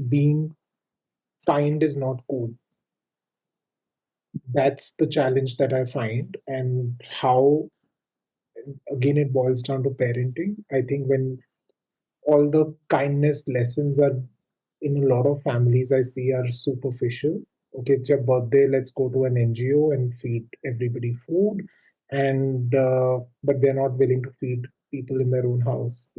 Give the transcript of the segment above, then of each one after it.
being kind is not cool. That's the challenge that I find, and how, again, it boils down to parenting. I think when all the kindness lessons are in a lot of families I see are superficial. Okay, it's your birthday, let's go to an NGO and feed everybody food, and but they're not willing to feed people in their own house.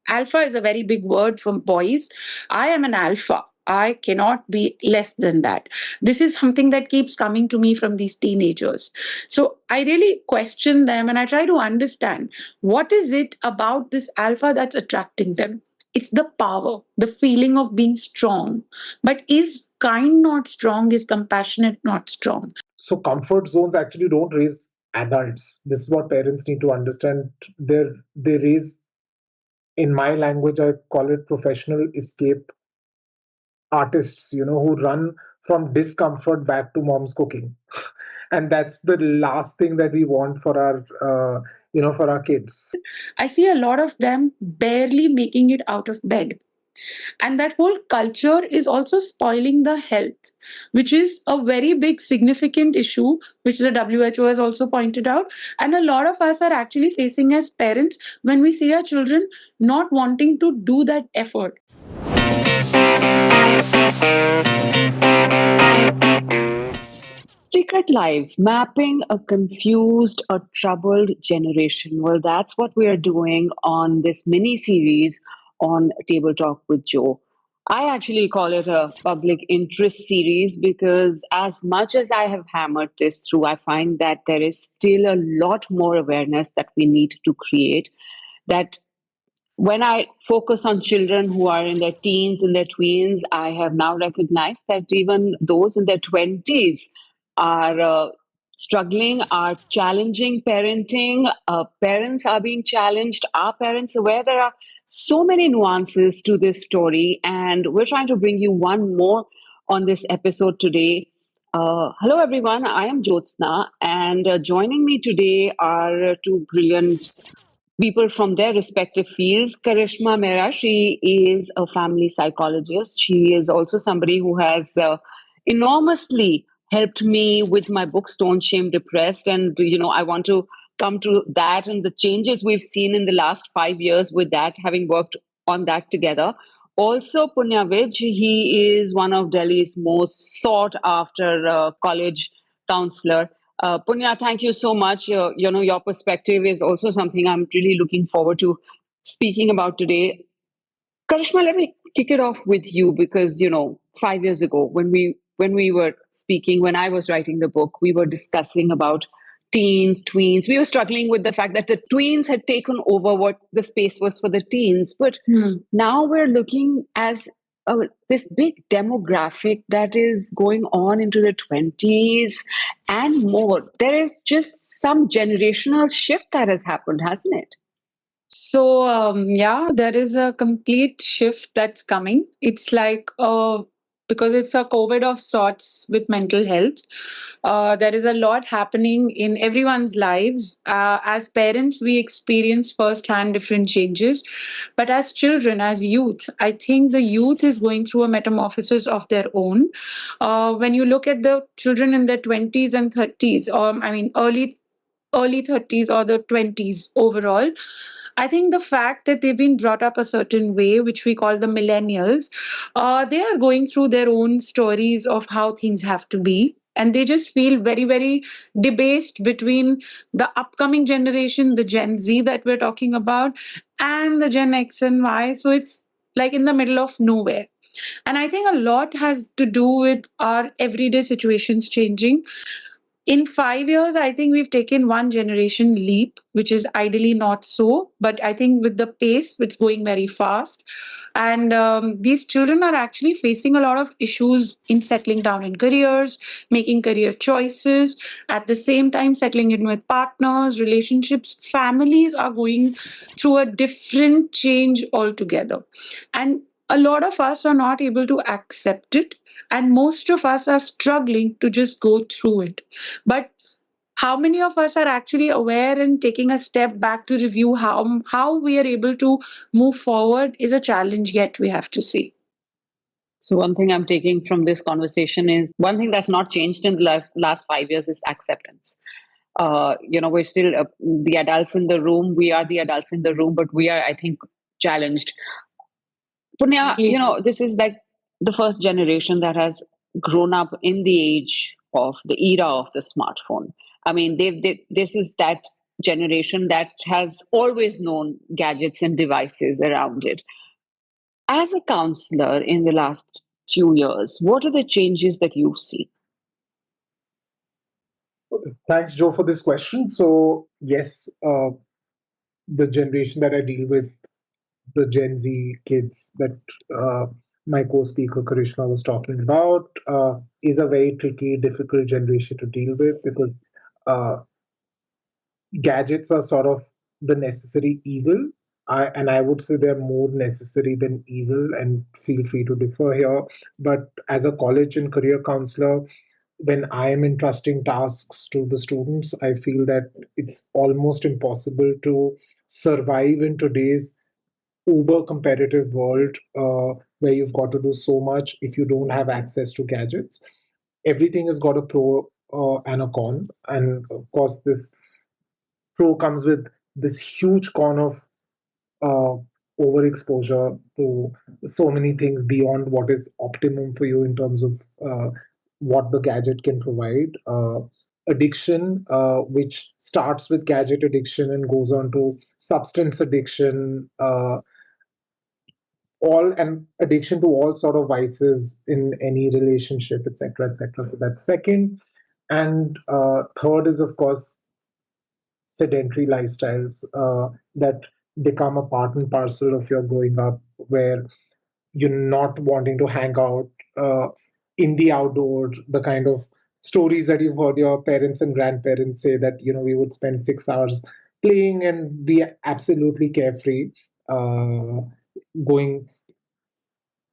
Alpha is a very big word for boys. I am an alpha. I cannot be less than that. This is something that keeps coming to me from these teenagers. So I really question them and I try to understand what is it about this alpha that's attracting them. It's the power, the feeling of being strong. But is kind not strong? Is compassionate not strong? So comfort zones actually don't raise adults. This is what parents need to understand. They raise, in my language, I call it professional escape artists, who run from discomfort back to mom's cooking. And that's the last thing that we want for our kids. I see a lot of them barely making it out of bed. And that whole culture is also spoiling the health, which is a very big, significant issue, which the WHO has also pointed out. And a lot of us are actually facing as parents when we see our children not wanting to do that effort. Secret Lives, mapping a confused or troubled generation. Well, that's what we are doing on this mini series on Table Talk with Joe. I actually call it a public interest series because, as much as I have hammered this through, I find that there is still a lot more awareness that we need to create. That when I focus on children who are in their teens and their tweens, I have now recognized that even those in their 20s are struggling, are challenging parenting. Parents are being challenged. Are parents aware there are so many nuances to this story? And we're trying to bring you one more on this episode today. Hello, everyone. I am Jyotsna, and joining me today are two brilliant people from their respective fields. Karishma Mehra, she is a family psychologist. She is also somebody who has enormously helped me with my book, Stone Shame Depressed. And, I want to come to that and the changes we've seen in the last 5 years with that, having worked on that together. Also, Punya Vij, he is one of Delhi's most sought after college counselor. Punya, thank you so much. Your perspective is also something I'm really looking forward to speaking about today. Karishma, let me kick it off with you because 5 years ago when we were speaking, when I was writing the book, we were discussing about teens, tweens. We were struggling with the fact that the tweens had taken over what the space was for the teens, but now we're looking as this big demographic that is going on into the 20s and more. There is just some generational shift that has happened, hasn't it? So, yeah, there is a complete shift that's coming. It's like, because it's a COVID of sorts with mental health, there is a lot happening in everyone's lives. As parents, we experience firsthand different changes. But as children, as youth, I think the youth is going through a metamorphosis of their own. When you look at the children in their 20s and 30s, or I mean, early 30s or the 20s overall, I think the fact that they've been brought up a certain way, which we call the millennials, they are going through their own stories of how things have to be. And they just feel very, very debased between the upcoming generation, the Gen Z that we're talking about, and the Gen X and Y. So it's like in the middle of nowhere. And I think a lot has to do with our everyday situations changing. In 5 years, I think we've taken one generation leap, which is ideally not so. But I think with the pace, it's going very fast. And these children are actually facing a lot of issues in settling down in careers, making career choices, at the same time, settling in with partners, relationships. Families are going through a different change altogether. And a lot of us are not able to accept it. And most of us are struggling to just go through it. But how many of us are actually aware and taking a step back to review how we are able to move forward is a challenge yet we have to see. So one thing I'm taking from this conversation is one thing that's not changed in the last 5 years is acceptance. We're still the adults in the room. We are the adults in the room, but we are, I think, challenged. Punya, this is like the first generation that has grown up in the age of the era of the smartphone. I mean, this is that generation that has always known gadgets and devices around it. As a counselor in the last few years, what are the changes that you see? Okay. Thanks, Joe, for this question. So, yes, the generation that I deal with, the Gen Z kids that uh, my co-speaker Karishma was talking about, is a very tricky, difficult generation to deal with because uh, gadgets are sort of the necessary evil. And I would say they're more necessary than evil, and feel free to differ here. But as a college and career counselor, when I am entrusting tasks to the students, I feel that it's almost impossible to survive in today's uber competitive world where you've got to do so much if you don't have access to gadgets. Everything has got a pro and a con. And of course, this pro comes with this huge con of uh, overexposure to so many things beyond what is optimum for you in terms of what the gadget can provide. Addiction, which starts with gadget addiction and goes on to substance addiction, all and addiction to all sort of vices in any relationship, etc., etc. So that's second. And third is, of course, sedentary lifestyles that become a part and parcel of your growing up, where you're not wanting to hang out uh, in the outdoor, the kind of stories that you've heard your parents and grandparents say that, we would spend 6 hours playing and be absolutely carefree, uh, going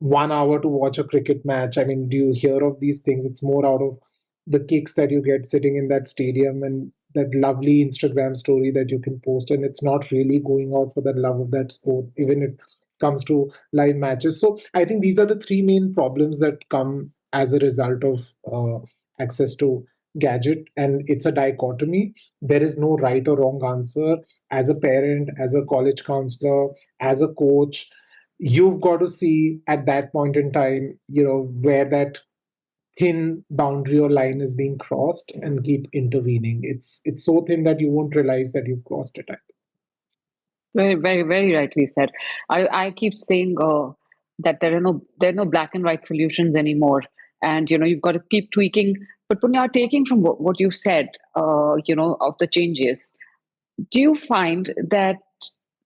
1 hour to watch a cricket match. I mean, do you hear of these things? It's more out of the kicks that you get sitting in that stadium and that lovely Instagram story that you can post. And it's not really going out for the love of that sport, even if it comes to live matches. So I think these are the three main problems that come as a result of access to gadget. And it's a dichotomy. There is no right or wrong answer. As a parent, as a college counselor, as a coach, you've got to see at that point in time, where that thin boundary or line is being crossed and keep intervening. It's so thin that you won't realize that you've crossed it. Very, very, very rightly said. I keep saying that there are no black and white solutions anymore, and you've got to keep tweaking. But when you're taking from what you said, of the changes, do you find that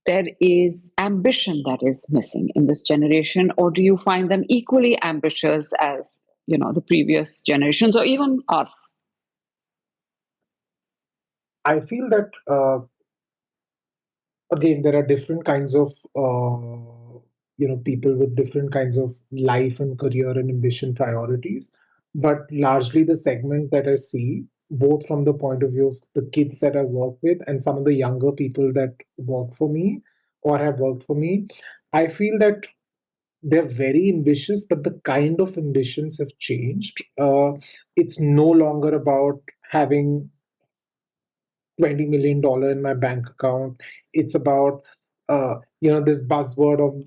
there is ambition that is missing in this generation, or do you find them equally ambitious as the previous generations or even us? I feel that again there are different kinds of people with different kinds of life and career and ambition priorities, but largely the segment that I see, both from the point of view of the kids that I work with and some of the younger people that work for me or have worked for me, I feel that they're very ambitious, but the kind of ambitions have changed. It's no longer about having $20 million in my bank account. It's about this buzzword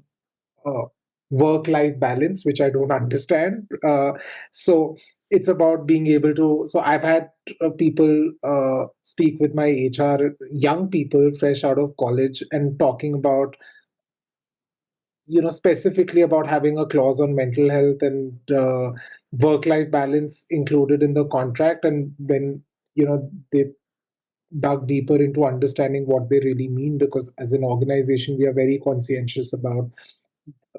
of work-life balance, which I don't understand. So it's about being able to. So I've had people speak with my HR, young people fresh out of college, and talking about, specifically about having a clause on mental health and work-life balance included in the contract. And when they dug deeper into understanding what they really mean, because as an organization we are very conscientious about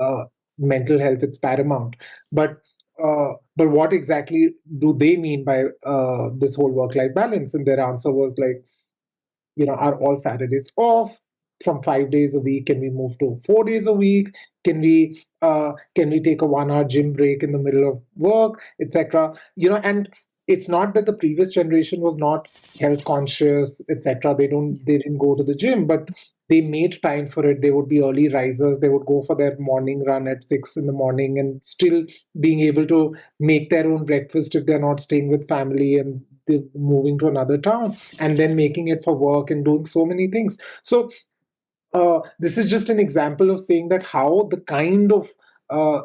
uh, mental health. It's paramount. But what exactly do they mean by this whole work life balance? And their answer was like, are all Saturdays off? From 5 days a week, can we move to 4 days a week? Can we take a 1 hour gym break in the middle of work, etc.? And it's not that the previous generation was not health conscious, etc. They didn't go to the gym, but they made time for it. They would be early risers. They would go for their morning run at 6 in the morning and still being able to make their own breakfast if they're not staying with family and they're moving to another town, and then making it for work and doing so many things. So this is just an example of saying that how the kind of uh,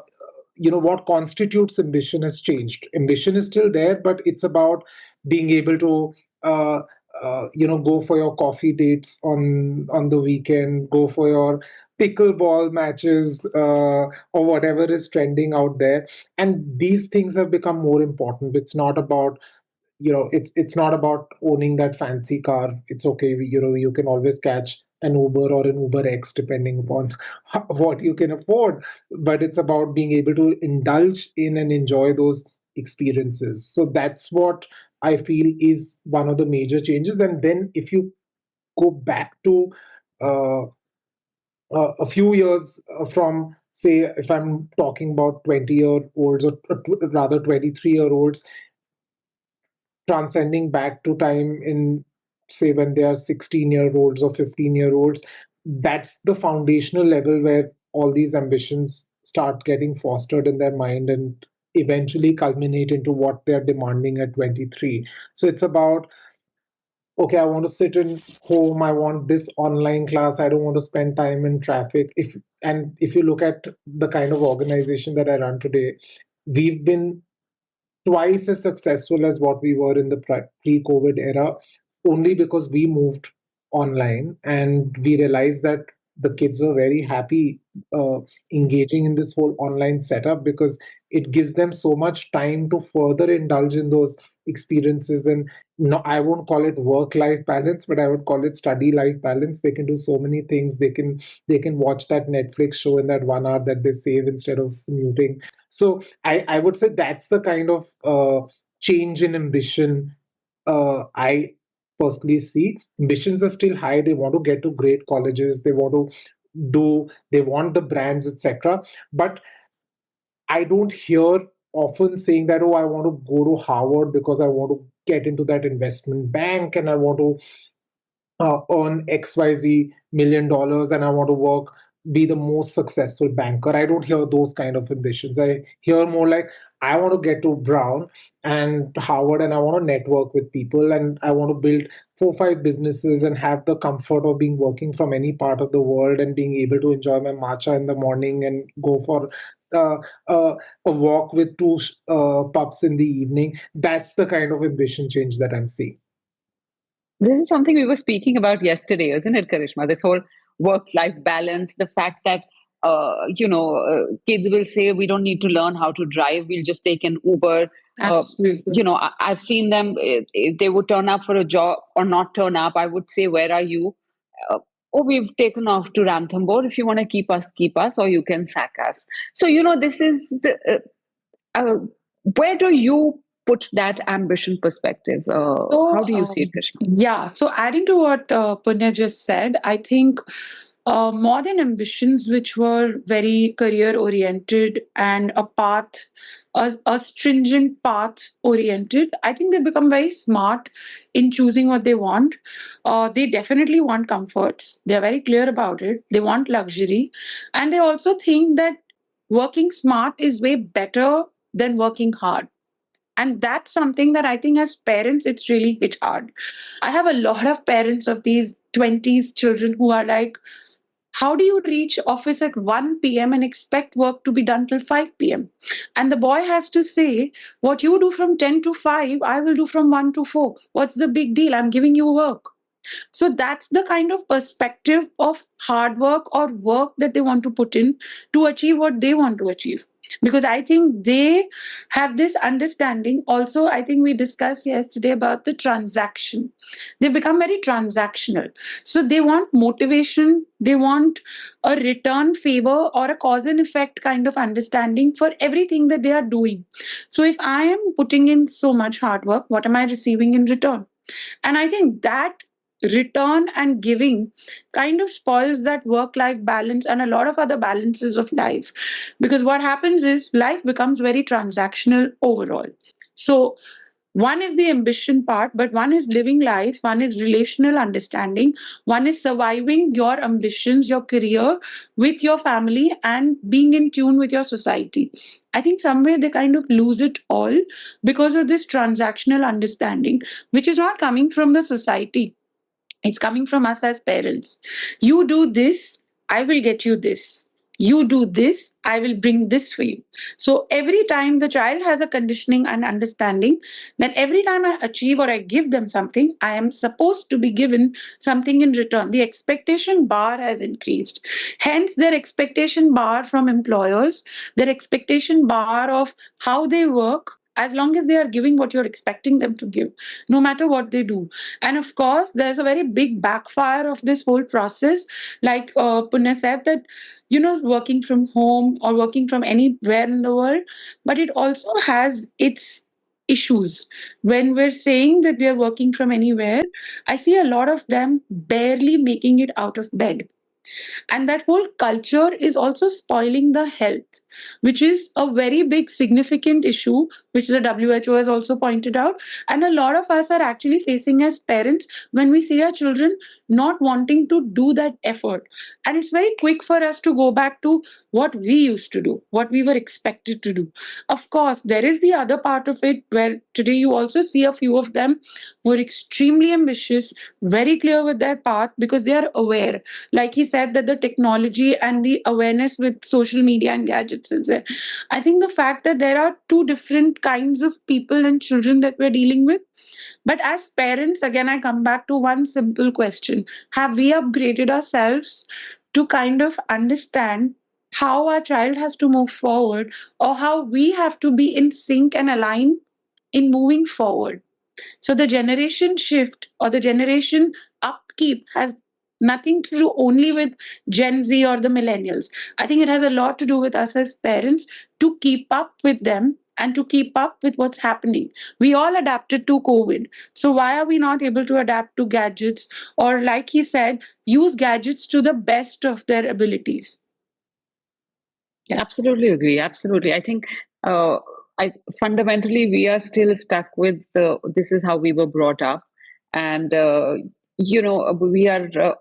what constitutes ambition has changed. Ambition is still there, but it's about being able to uh, go for your coffee dates on the weekend, go for your pickleball matches, or whatever is trending out there. And these things have become more important. It's not about, it's not about owning that fancy car. It's okay, you can always catch an Uber or an Uber X depending upon what you can afford. But it's about being able to indulge in and enjoy those experiences. So that's what I feel is one of the major changes. And then if you go back to uh, a few years from, say, if I'm talking about 20-year-olds, or rather 23-year-olds, transcending back to time in, say, when they are 16-year-olds or 15-year-olds, that's the foundational level where all these ambitions start getting fostered in their mind and eventually culminate into what they're demanding at 23. So it's about, okay, I want to sit in home, I want this online class, I don't want to spend time in traffic. If you look at the kind of organization that I run today, we've been twice as successful as what we were in the pre-COVID era, only because we moved online and we realized that the kids were very happy uh, engaging in this whole online setup, because it gives them so much time to further indulge in those experiences. And no, I won't call it work-life balance, but I would call it study-life balance. They can do so many things. They can watch that Netflix show in that 1 hour that they save instead of muting. So I would say that's the kind of change in ambition I personally see. Ambitions are still high. They want to get to great colleges. They want the brands, etc. But I don't hear often saying that, oh, I want to go to Harvard because I want to get into that investment bank and I want to earn XYZ $1 million and I want to be the most successful banker. I don't hear those kind of ambitions. I hear more like, I want to get to Brown and Howard and I want to network with people and I want to build 4 or 5 businesses and have the comfort of being working from any part of the world and being able to enjoy my matcha in the morning and go for uh, uh, a walk with two pups in the evening. That's the kind of ambition change that I'm seeing. This is something we were speaking about yesterday, isn't it, Karishma? This whole work-life balance, the fact that kids will say we don't need to learn how to drive; we'll just take an Uber. Absolutely. I've seen them. If they would turn up for a job or not turn up, I would say, "Where are you?" Uh, oh, we've taken off to Ranthambore. If you want to keep us, or you can sack us. So this is the. Where do you put that ambition perspective? So, How do you see it, Krishna? yeah, so adding to what Punya just said, I think more than ambitions, which were very career oriented and a stringent path oriented, I think they become very smart in choosing what they want. They definitely want comforts, they're very clear about it, they want luxury, and they also think that working smart is way better than working hard. And that's something that I think as parents, it's really hit hard. I have a lot of parents of these 20s children who are like, how do you reach office at 1 p.m. and expect work to be done till 5 p.m.? And the boy has to say, what you do from 10 to 5, I will do from 1 to 4. What's the big deal? I'm giving you work. So that's the kind of perspective of hard work or work that they want to put in to achieve what they want to achieve. Because I think they have this understanding. Also, I think we discussed yesterday about the transaction. They become very transactional. So they want motivation, they want a return favor or a cause and effect kind of understanding for everything that they are doing. So if I am putting in so much hard work, what am I receiving in return? And I think that return and giving kind of spoils that work life balance and a lot of other balances of life. Because what happens is life becomes very transactional overall. So One is the ambition part, but one is living life, one is relational understanding, one is surviving your ambitions, your career with your family, and being in tune with your society. I think somewhere they kind of lose it all because of this transactional understanding, which is not coming from the society, it's coming from us as parents. You do this, I will get you this. You do this, I will bring this for you. So every time the child has a conditioning and understanding, then every time I achieve or I give them something, I am supposed to be given something in return. The expectation bar has increased. Hence, their expectation bar from employers, their expectation bar of how they work, as long as they are giving what you're expecting them to give, no matter what they do. And of course, there's a very big backfire of this whole process. Like Punya said, that, working from home or working from anywhere in the world, but it also has its issues. When we're saying that they're working from anywhere, I see a lot of them barely making it out of bed. And that whole culture is also spoiling the health, which is a very big significant issue, which the WHO has also pointed out. And a lot of us are actually facing as parents when we see our children not wanting to do that effort. And it's very quick for us to go back to what we used to do, what we were expected to do. Of course, there is the other part of it where today you also see a few of them who are extremely ambitious, very clear with their path because they are aware. Like he said, that the technology and the awareness with social media and gadgets is there. I think the fact that there are two different kinds of people and children that we're dealing with, but as parents, again, I come back to one simple question: have we upgraded ourselves to kind of understand how our child has to move forward, or how we have to be in sync and align in moving forward? So the generation shift or the generation upkeep has nothing to do only with Gen Z or the millennials. I think it has a lot to do with us as parents to keep up with them and to keep up with what's happening. We all adapted to COVID. So why are we not able to adapt to gadgets, or, like he said, use gadgets to the best of their abilities? Yeah. Absolutely agree. Absolutely. I think uh, I fundamentally we are still stuck with this is how we were brought up, and we are.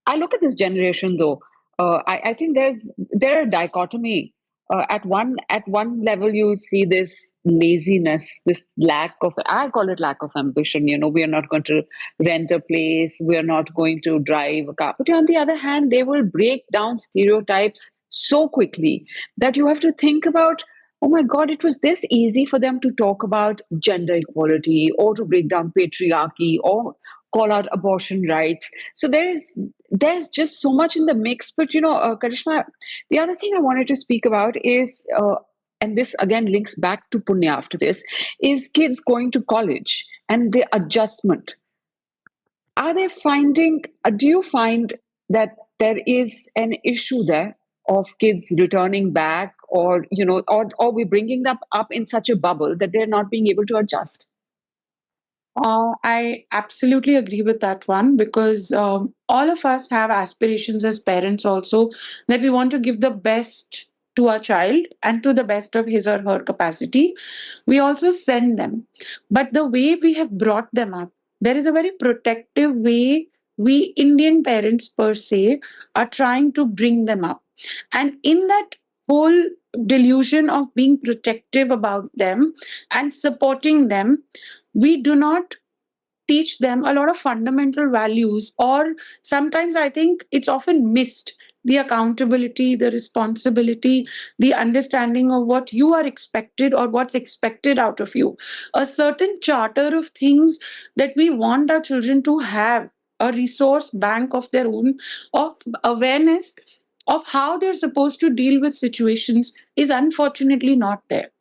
I look at this generation though. I think there a dichotomy. At one level, you see this laziness, this lack of. I call it lack of ambition. We are not going to rent a place. We are not going to drive a car. But on the other hand, they will break down stereotypes so quickly that you have to think about. Oh my God, it was this easy for them to talk about gender equality or to break down patriarchy or call out abortion rights. So there's just so much in the mix. But Karishma, the other thing I wanted to speak about is, and this again links back to Punya after this, is kids going to college and the adjustment. Are they finding? Do you find that there is an issue there of kids returning back, or or we bringing them up in such a bubble that they're not being able to adjust? I absolutely agree with that one because all of us have aspirations as parents also, that we want to give the best to our child and to the best of his or her capacity. We also send them. But the way we have brought them up, there is a very protective way we Indian parents per se are trying to bring them up. And in that whole delusion of being protective about them and supporting them, we do not teach them a lot of fundamental values, or sometimes I think it's often missed: the accountability, the responsibility, the understanding of what you are expected or what's expected out of you, a certain charter of things that we want our children to have, a resource bank of their own, of awareness of how they're supposed to deal with situations, is unfortunately not there.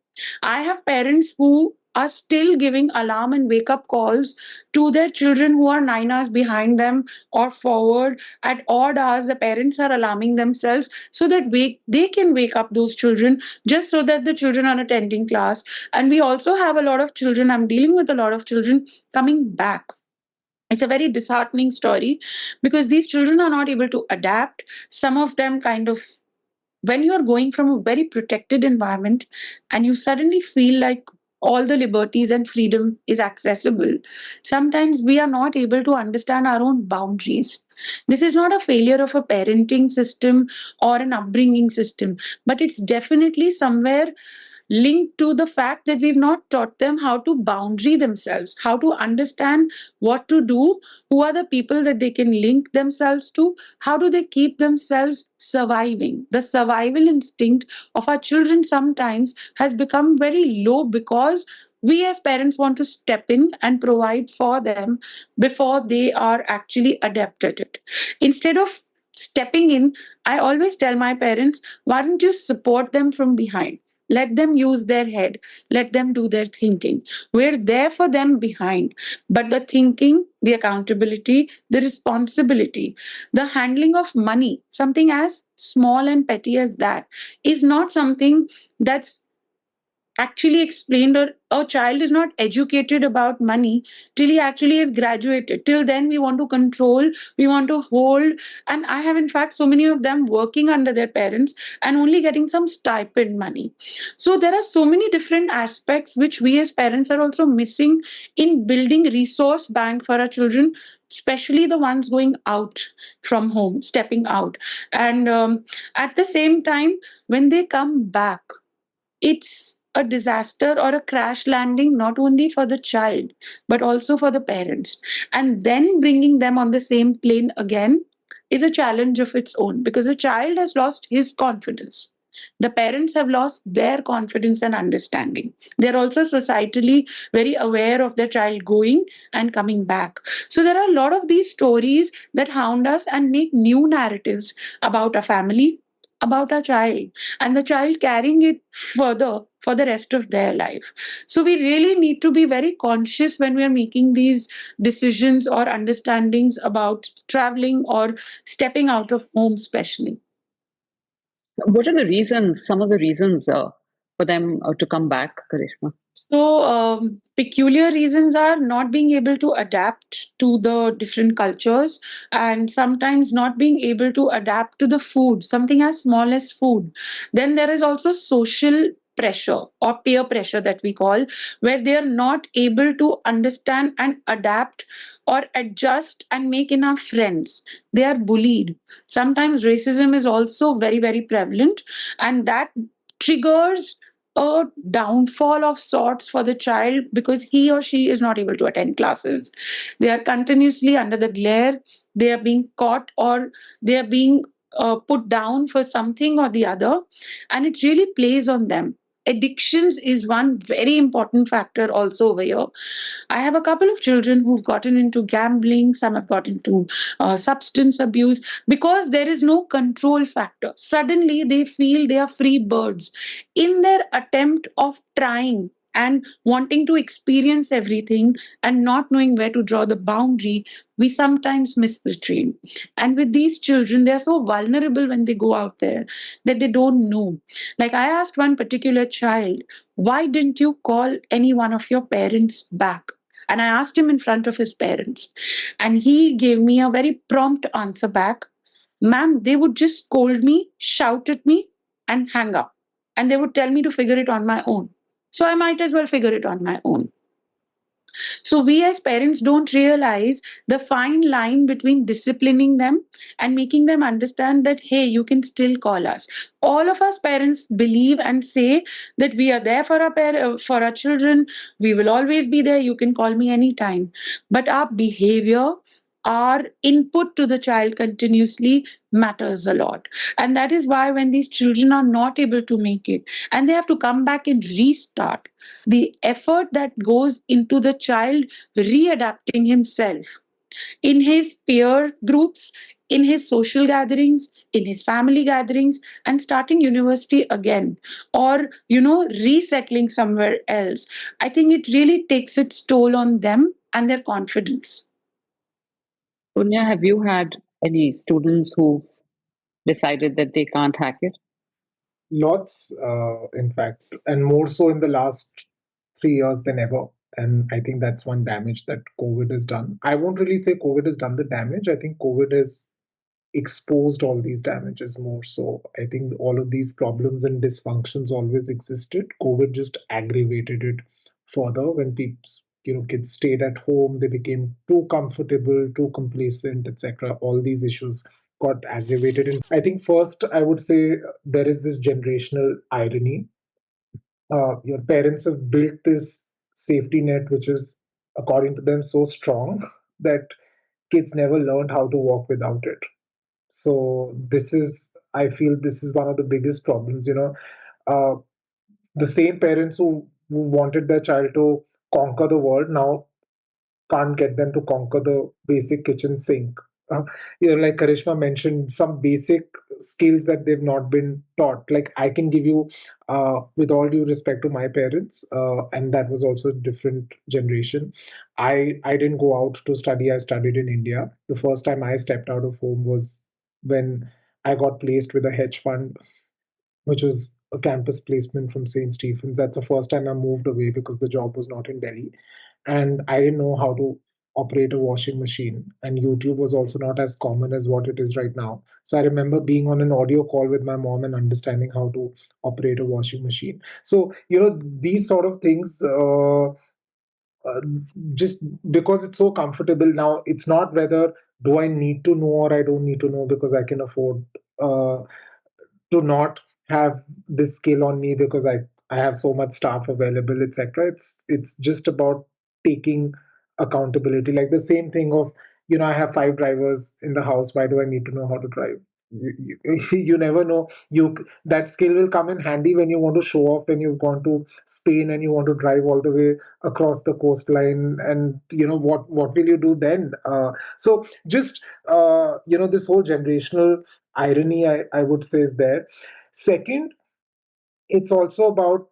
I have parents who are still giving alarm and wake up calls to their children who are 9 hours behind them or forward at odd hours. The parents are alarming themselves so that they can wake up those children, just so that the children are attending class. And we also have a lot of children, I'm dealing with a lot of children coming back. It's a very disheartening story because these children are not able to adapt. Some of them kind of, when you're going from a very protected environment and you suddenly feel like all the liberties and freedom is accessible, sometimes we are not able to understand our own boundaries. This is not a failure of a parenting system or an upbringing system, but it's definitely somewhere linked to the fact that we've not taught them how to boundary themselves, how to understand what to do, who are the people that they can link themselves to, how do they keep themselves surviving. The survival instinct of our children sometimes has become very low because we as parents want to step in and provide for them before they are actually adept at it. Instead of stepping in, I always tell my parents, why don't you support them from behind? Let them use their head. Let them do their thinking. We're there for them behind. But the thinking, the accountability, the responsibility, the handling of money, something as small and petty as that, is not something that's actually explained, or a child is not educated about money till he actually is graduated. Till then we want to control, we want to hold. And I have in fact so many of them working under their parents and only getting some stipend money. So there are so many different aspects which we as parents are also missing in building resource bank for our children, especially the ones going out from home, stepping out. And at the same time, when they come back, it's a disaster or a crash landing not only for the child but also for the parents. And then bringing them on the same plane again is a challenge of its own, because the child has lost his confidence, the parents have lost their confidence and understanding. They're also societally very aware of their child going and coming back. So there are a lot of these stories that hound us and make new narratives about a family, about a child, and the child carrying it further for the rest of their life. So we really need to be very conscious when we are making these decisions or understandings about traveling or stepping out of home, especially. What are the reasons, some of the reasons for them to come back, Karishma? So, peculiar reasons are not being able to adapt to the different cultures, and sometimes not being able to adapt to the food, something as small as food. Then there is also social pressure or peer pressure that we call, where they are not able to understand and adapt or adjust and make enough friends. They are bullied. Sometimes racism is also very, very prevalent, and that triggers a downfall of sorts for the child because he or she is not able to attend classes. They are continuously under the glare, they are being caught, or they are being put down for something or the other, and it really plays on them. Addictions is one very important factor also over here. I have a couple of children who've gotten into gambling, some have got into substance abuse because there is no control factor. Suddenly they feel they are free birds. In their attempt of trying and wanting to experience everything and not knowing where to draw the boundary, we sometimes miss the train. And with these children, they are so vulnerable when they go out there that they don't know. Like I asked one particular child, why didn't you call any one of your parents back? And I asked him in front of his parents. And he gave me a very prompt answer back. Ma'am, they would just scold me, shout at me, and hang up. And they would tell me to figure it on my own. So I might as well figure it on my own. So we as parents don't realize the fine line between disciplining them and making them understand that, hey, you can still call us. All of us parents believe and say that we are there for for our children. We will always be there. You can call me anytime. But our behavior, our input to the child continuously matters a lot. And that is why when these children are not able to make it and they have to come back and restart, the effort that goes into the child readapting himself in his peer groups, in his social gatherings, in his family gatherings, and starting university again, or, resettling somewhere else. I think it really takes its toll on them and their confidence. Punya, have you had any students who've decided that they can't hack it? Lots, in fact, and more so in the last 3 years than ever. And I think that's one damage that COVID has done. I won't really say COVID has done the damage. I think COVID has exposed all these damages more so. I think all of these problems and dysfunctions always existed. COVID just aggravated it further when people, kids stayed at home, they became too comfortable, too complacent, etc. All these issues got aggravated. And I think first I would say there is this generational irony. Your parents have built this safety net, which is, according to them, so strong that kids never learned how to walk without it. So this is, I feel, this is one of the biggest problems. Uh, the same parents who wanted their child to conquer the world now can't get them to conquer the basic kitchen sink. Uh, like Karishma mentioned, some basic skills that they've not been taught. Like I can give you, with all due respect to my parents, and that was also a different generation. I didn't go out to study. I studied in India. The first time I stepped out of home was when I got placed with a hedge fund, which was a campus placement from St. Stephen's. That's the first time I moved away because the job was not in Delhi. And I didn't know how to operate a washing machine. And YouTube was also not as common as what it is right now. So I remember being on an audio call with my mom and understanding how to operate a washing machine. So, these sort of things. Just because it's so comfortable now, it's not whether do I need to know or I don't need to know because I can afford uh, to not have this skill on me because I have so much staff available, etc. It's just about taking accountability. Like the same thing of, I have five drivers in the house. Why do I need to know how to drive? You never know. That skill will come in handy when you want to show off, when you've gone to Spain and you want to drive all the way across the coastline, and what will you do then? So just this whole generational irony, I would say, is there. Second, it's also about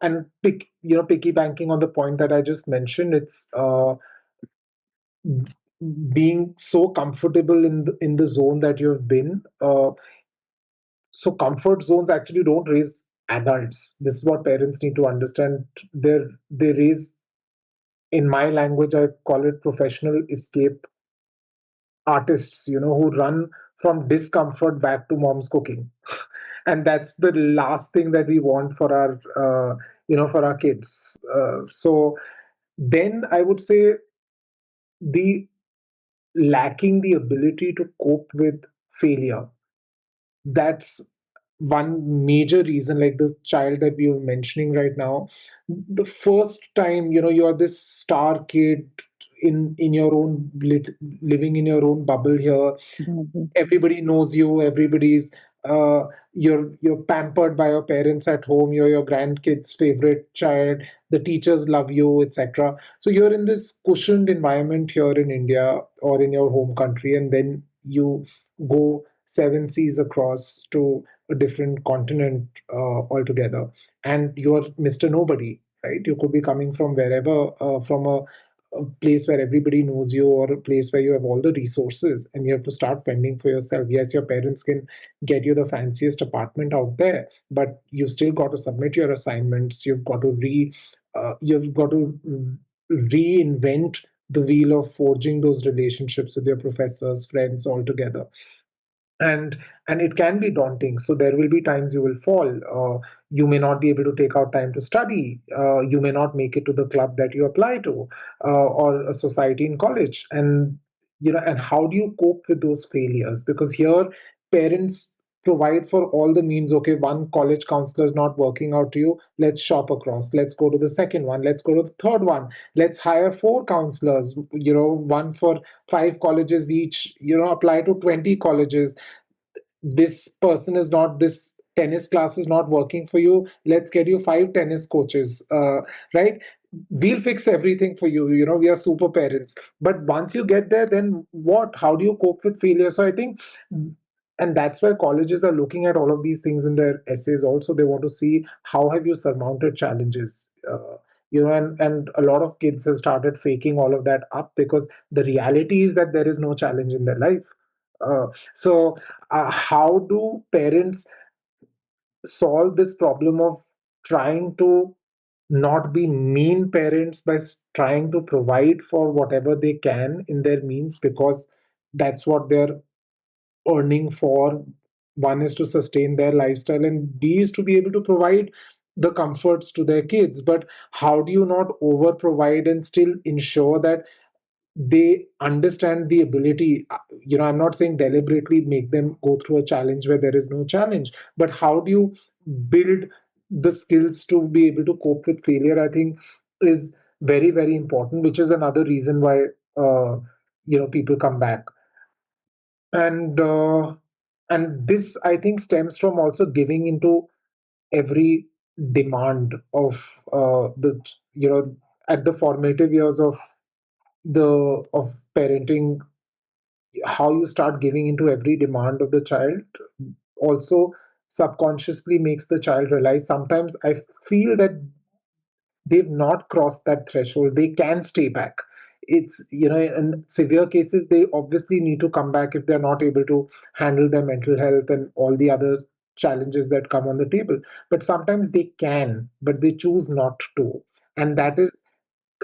and picky banking on the point that I just mentioned. It's being so comfortable in the zone that you've been. So comfort zones actually don't raise adults. This is what parents need to understand. They raise, in my language, I call it professional escape artists, who run from discomfort back to mom's cooking. And that's the last thing that we want for our kids. So then I would say the lacking the ability to cope with failure, that's one major reason. Like the child that we were mentioning right now, the first time, you're this star kid in your own living in your own bubble here. Mhm. Everybody knows you. Everybody's uh, you're pampered by your parents at home. You're your grandkids favorite child. The teachers love you, etc. So you're in this cushioned environment here in India or in your home country, and then you go seven seas across to a different continent altogether, and you're Mr. Nobody, right? You could be coming from wherever, from a place where everybody knows you, or a place where you have all the resources and you have to start fending for yourself. Yes, your parents can get you the fanciest apartment out there, but you've still got to submit your assignments. You've got to reinvent the wheel of forging those relationships with your professors, friends, all together. And it can be daunting. So there will be times you will fall. You may not be able to take out time to study. You may not make it to the club that you apply to, or a society in college. And how do you cope with those failures? Because here parents provide for all the means. Okay, one college counselor is not working out to you, let's shop across, let's go to the second one, let's go to the third one, let's hire four counselors, one for five colleges each, apply to 20 colleges. This person is not, this tennis class is not working for you, let's get you five tennis coaches, right? We'll fix everything for you. We are super parents. But once you get there, then what? How do you cope with failure? So I think, and that's why colleges are looking at all of these things in their essays also. They want to see how have you surmounted challenges. And a lot of kids have started faking all of that up because the reality is that there is no challenge in their life. So how do parents solve this problem of trying to not be mean parents by trying to provide for whatever they can in their means, because that's what they're earning for? One is to sustain their lifestyle, and B is to be able to provide the comforts to their kids, but how do you not over provide and still ensure that they understand the ability? I'm not saying deliberately make them go through a challenge where there is no challenge, but how do you build the skills to be able to cope with failure, I think is very, very important, which is another reason why uh, people come back. And this, I think, stems from also giving into every demand of the at the formative years of the of parenting. How you start giving into every demand of the child also subconsciously makes the child realize, sometimes I feel that they've not crossed that threshold, they can stay back. It's, in severe cases they obviously need to come back if they're not able to handle their mental health and all the other challenges that come on the table. But sometimes they can, but they choose not to. And that is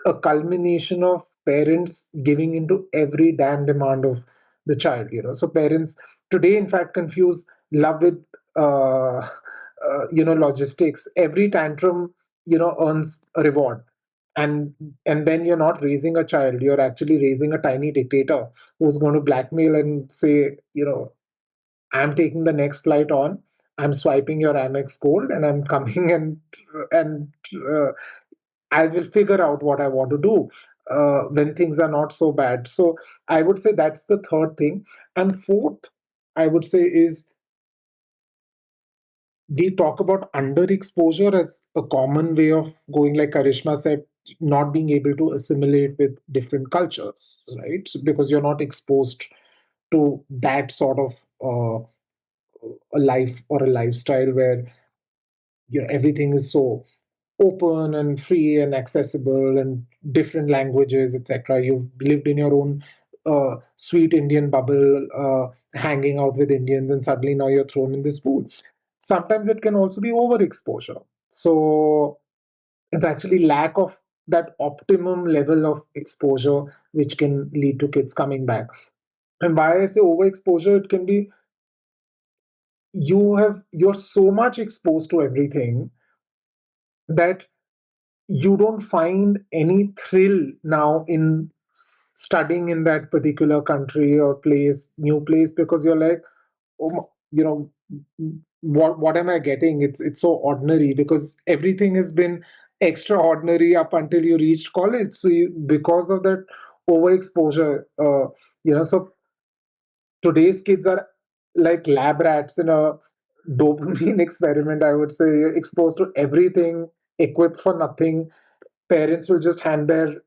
a culmination of parents giving into every damn demand of the child. So parents today in fact confuse love with logistics. Every tantrum earns a reward. And then you're not raising a child, you're actually raising a tiny dictator who's going to blackmail and say, I'm taking the next flight on, I'm swiping your Amex gold, and I'm coming and I will figure out what I want to do when things are not so bad. So I would say that's the third thing. And fourth, I would say, is we talk about underexposure as a common way of going, like Karishma said, not being able to assimilate with different cultures, right? So because you're not exposed to that sort of a life or a lifestyle where everything is so open and free and accessible and different languages, etc. You've lived in your own sweet Indian bubble, hanging out with Indians, and suddenly now you're thrown in this pool. Sometimes it can also be overexposure. So it's actually lack of that optimum level of exposure which can lead to kids coming back. And why I say overexposure, it can be you're so much exposed to everything that you don't find any thrill now in studying in that particular country or place, new place, because you're like, oh, what am I getting? It's so ordinary, because everything has been extraordinary up until you reached college. So because of that overexposure, so today's kids are like lab rats in a dopamine experiment. I would say you're exposed to everything, equipped for nothing. Parents will just hand their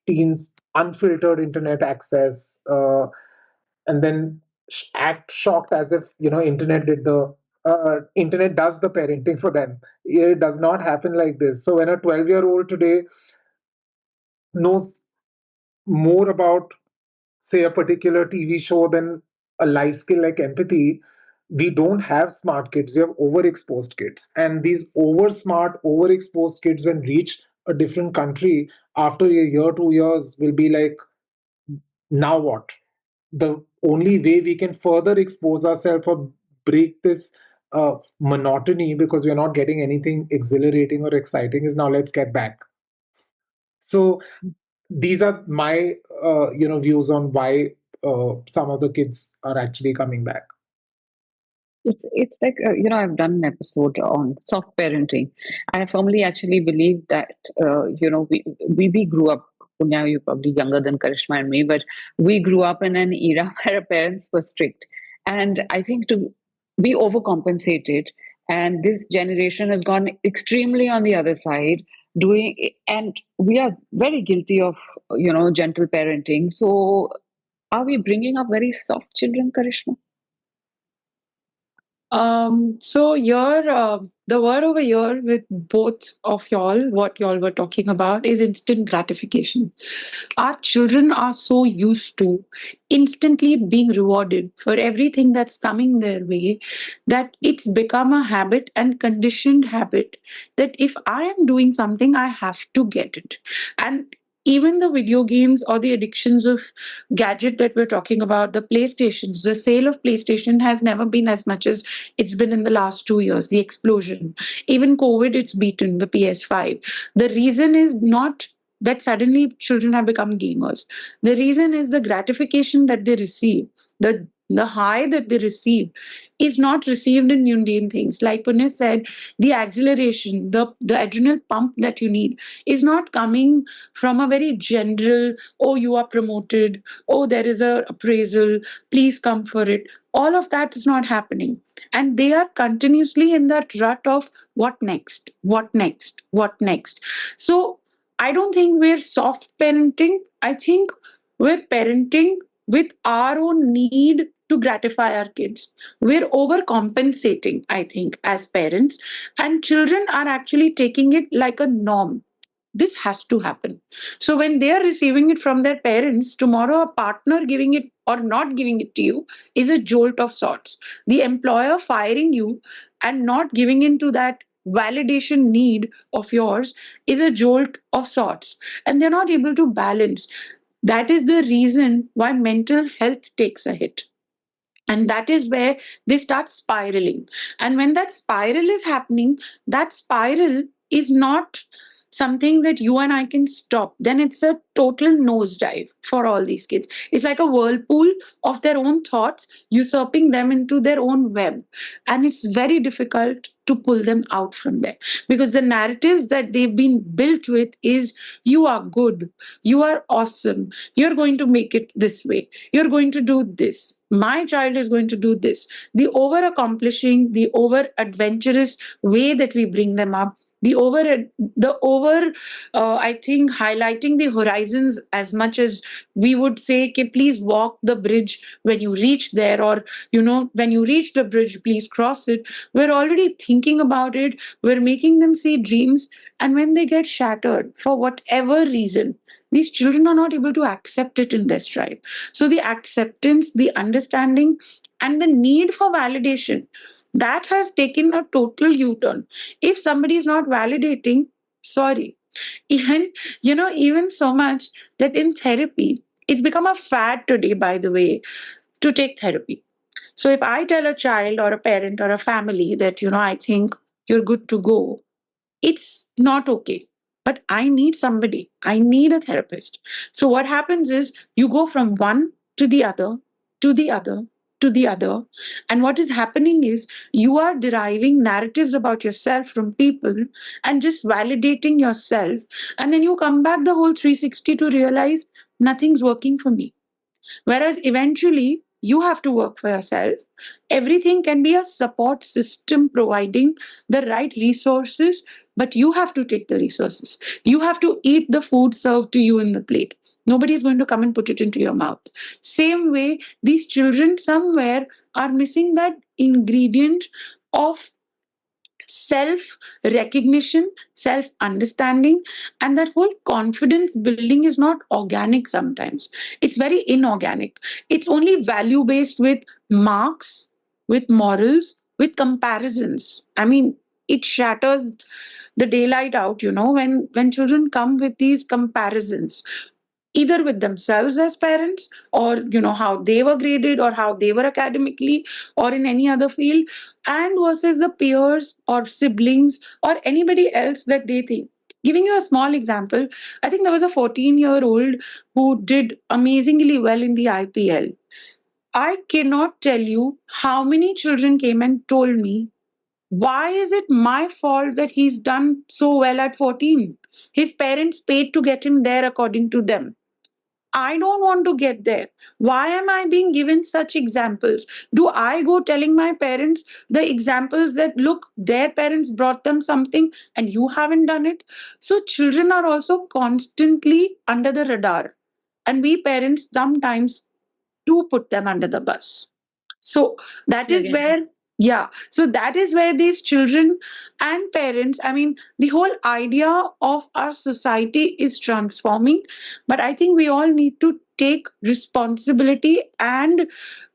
teens unfiltered internet access, and then act shocked as if internet does the parenting for them. It does not happen like this. So when a 12-year-old today knows more about, say, a particular TV show than a life skill like empathy, we don't have smart kids, we have overexposed kids. And these over smart, overexposed kids, when reach a different country after a year, 2 years, will be like, now what? The only way we can further expose ourselves or break this monotony, because we're not getting anything exhilarating or exciting, is now let's get back. So these are my views on why some of the kids are actually coming back. It's like I've done an episode on soft parenting. I firmly actually believe that we grew up. Now you're probably younger than Karishma and me, but we grew up in an era where our parents were strict, and I think to we overcompensated, and this generation has gone extremely on the other side, doing, and we are very guilty of gentle parenting. So are we bringing up very soft children, Karishma? So your the word over here with both of y'all, what y'all were talking about is instant gratification. Our children are so used to instantly being rewarded for everything that's coming their way that it's become a habit and conditioned habit that if I am doing something, I have to get it. And even the video games or the addictions of gadget that we're talking about, the PlayStations, the sale of PlayStation has never been as much as it's been in the last 2 years, the explosion. Even COVID, it's beaten the PS5. The reason is not that suddenly children have become gamers. The reason is the gratification that they receive, the high that they receive is not received in mundane things. Like Puneet said, the acceleration, the adrenal pump that you need is not coming from a very general, oh, you are promoted, oh, there is a appraisal, please come for it. All of that is not happening. And they are continuously in that rut of what next, what next, what next. So I don't think we're soft parenting. I think we're parenting with our own need to gratify our kids. We're overcompensating, I think, as parents, and children are actually taking it like a norm. This has to happen. So when they are receiving it from their parents, tomorrow a partner giving it or not giving it to you is a jolt of sorts. The employer firing you and not giving into that validation need of yours is a jolt of sorts, and they're not able to balance. That is the reason why mental health takes a hit, and that is where they start spiraling. And when that spiral is happening, that spiral is not something that you and I can stop. Then it's a total nosedive for all these kids. It's like a whirlpool of their own thoughts usurping them into their own web, and it's very difficult to pull them out from there, because the narratives that they've been built with is, you are good, you are awesome, you're going to make it this way, you're going to do this, my child is going to do this. The over accomplishing, the over adventurous way that we bring them up, the over I think highlighting the horizons as much as we would say, okay, please walk the bridge when you reach there, or when you reach the bridge, please cross it. We're already thinking about it, we're making them see dreams, and when they get shattered for whatever reason, these children are not able to accept it in their stride. So the acceptance, the understanding, and the need for validation, that has taken a total U-turn. If somebody is not validating, sorry. Even, even so much that in therapy, it's become a fad today, by the way, to take therapy. So if I tell a child or a parent or a family that, I think you're good to go, it's not okay. But I need somebody, I need a therapist. So what happens is you go from one to the other, to the other, to the other. And what is happening is you are deriving narratives about yourself from people and just validating yourself. And then you come back the whole 360 to realize nothing's working for me. Whereas eventually you have to work for yourself. Everything can be a support system providing the right resources, but you have to take the resources. You have to eat the food served to you in the plate. Nobody is going to come and put it into your mouth. Same way, these children somewhere are missing that ingredient of self recognition, self understanding, and that whole confidence building is not organic sometimes. It's very inorganic. It's only value based with marks, with morals, with comparisons. I mean, it shatters the daylight out, when children come with these comparisons, either with themselves as parents, or how they were graded or how they were academically or in any other field, and versus the peers or siblings or anybody else that they think. Giving you a small example, I think there was a 14-year-old who did amazingly well in the IPL. I cannot tell you how many children came and told me, why is it my fault that he's done so well at 14? His parents paid to get him there according to them. I don't want to get there. Why am I being given such examples? Do I go telling my parents the examples that, look, their parents brought them something and you haven't done it? So children are also constantly under the radar. And we parents sometimes do put them under the bus. So that is Again. where, yeah, so that is where these children and parents, I mean, the whole idea of our society is transforming. But I think we all need to take responsibility and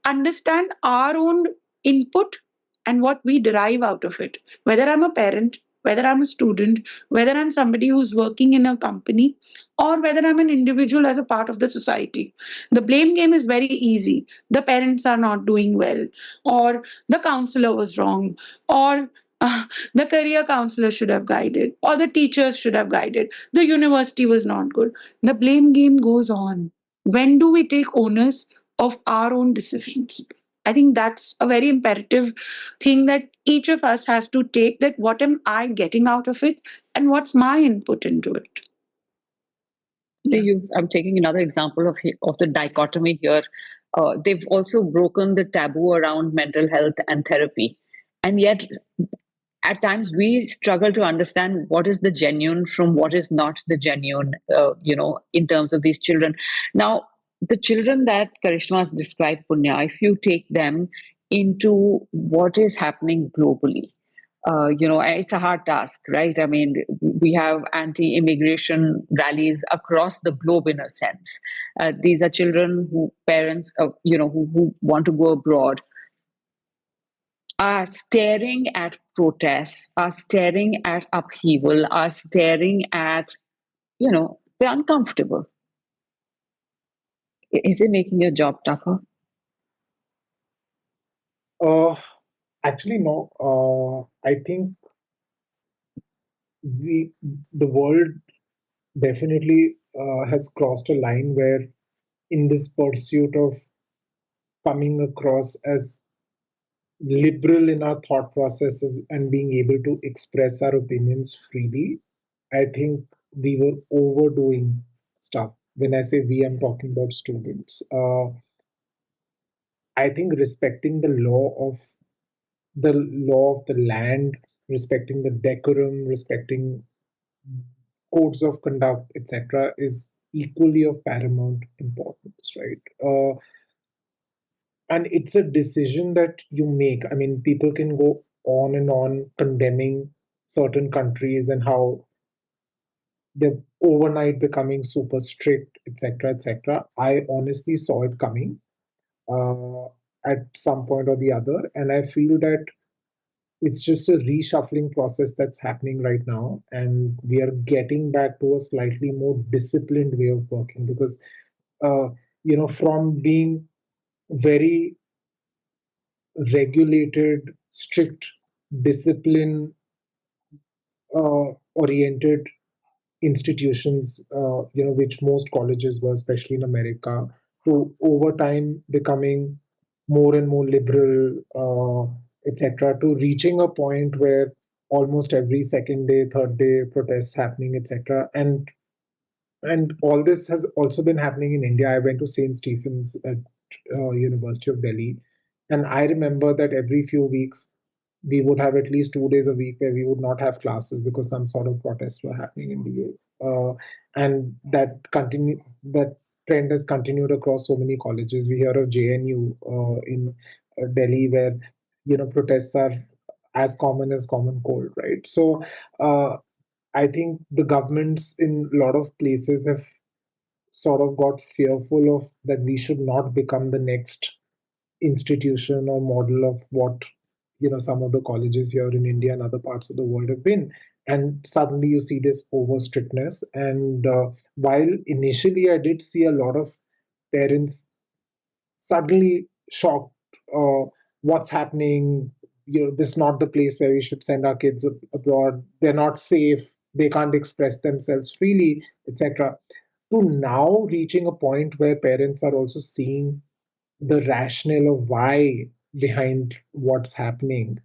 understand our own input and what we derive out of it. Whether I'm a parent, whether I'm a student, whether I'm somebody who's working in a company, or whether I'm an individual as a part of the society. The blame game is very easy. The parents are not doing well, or the counselor was wrong, or the career counselor should have guided, or the teachers should have guided, the university was not good. The blame game goes on. When do we take onus of our own decisions? I think that's a very imperative thing that each of us has to take, that what am I getting out of it and what's my input into it. Yeah. I'm taking another example of the dichotomy here. They've also broken the taboo around mental health and therapy, and yet at times we struggle to understand what is the genuine from what is not the genuine. In terms of these children. Now, the children that Karishma has described, Punya, if you take them into what is happening globally, it's a hard task, right? I mean, we have anti-immigration rallies across the globe in a sense. These are children who parents, who want to go abroad, are staring at protests, are staring at upheaval, are staring at, they're uncomfortable. Is it making your job tougher? Uh, Actually, no. I think we, the world definitely has crossed a line where, in this pursuit of coming across as liberal in our thought processes and being able to express our opinions freely, I think we were overdoing stuff. When I say we, I'm talking about students. I think respecting the law of the land, respecting the decorum, respecting codes of conduct, etc., is equally of paramount importance, right? And it's a decision that you make. I mean, people can go on and on condemning certain countries and how they're overnight becoming super strict, etc., etc. I honestly saw it coming uh, at some point or the other, and I feel that it's just a reshuffling process that's happening right now, and we are getting back to a slightly more disciplined way of working because uh, from being very regulated, strict, discipline oriented institutions, which most colleges were, especially in America, to over time becoming more and more liberal, etc., to reaching a point where almost every second day, third day protests happening, etc. And all this has also been happening in India. I went to St. Stephen's at University of Delhi, and I remember that every few weeks we would have at least 2 days a week where we would not have classes because some sort of protests were happening in DA. And that trend has continued across so many colleges. We hear of JNU in Delhi, where protests are as common as common cold, right? So I think the governments in a lot of places have sort of got fearful of that we should not become the next institution or model of what some of the colleges here in India and other parts of the world have been. And suddenly you see this over strictness. And while initially I did see a lot of parents suddenly shocked, uh, what's happening, this is not the place where we should send our kids abroad, they're not safe, they can't express themselves freely, etc., to now reaching a point where parents are also seeing the rationale of why behind what's happening,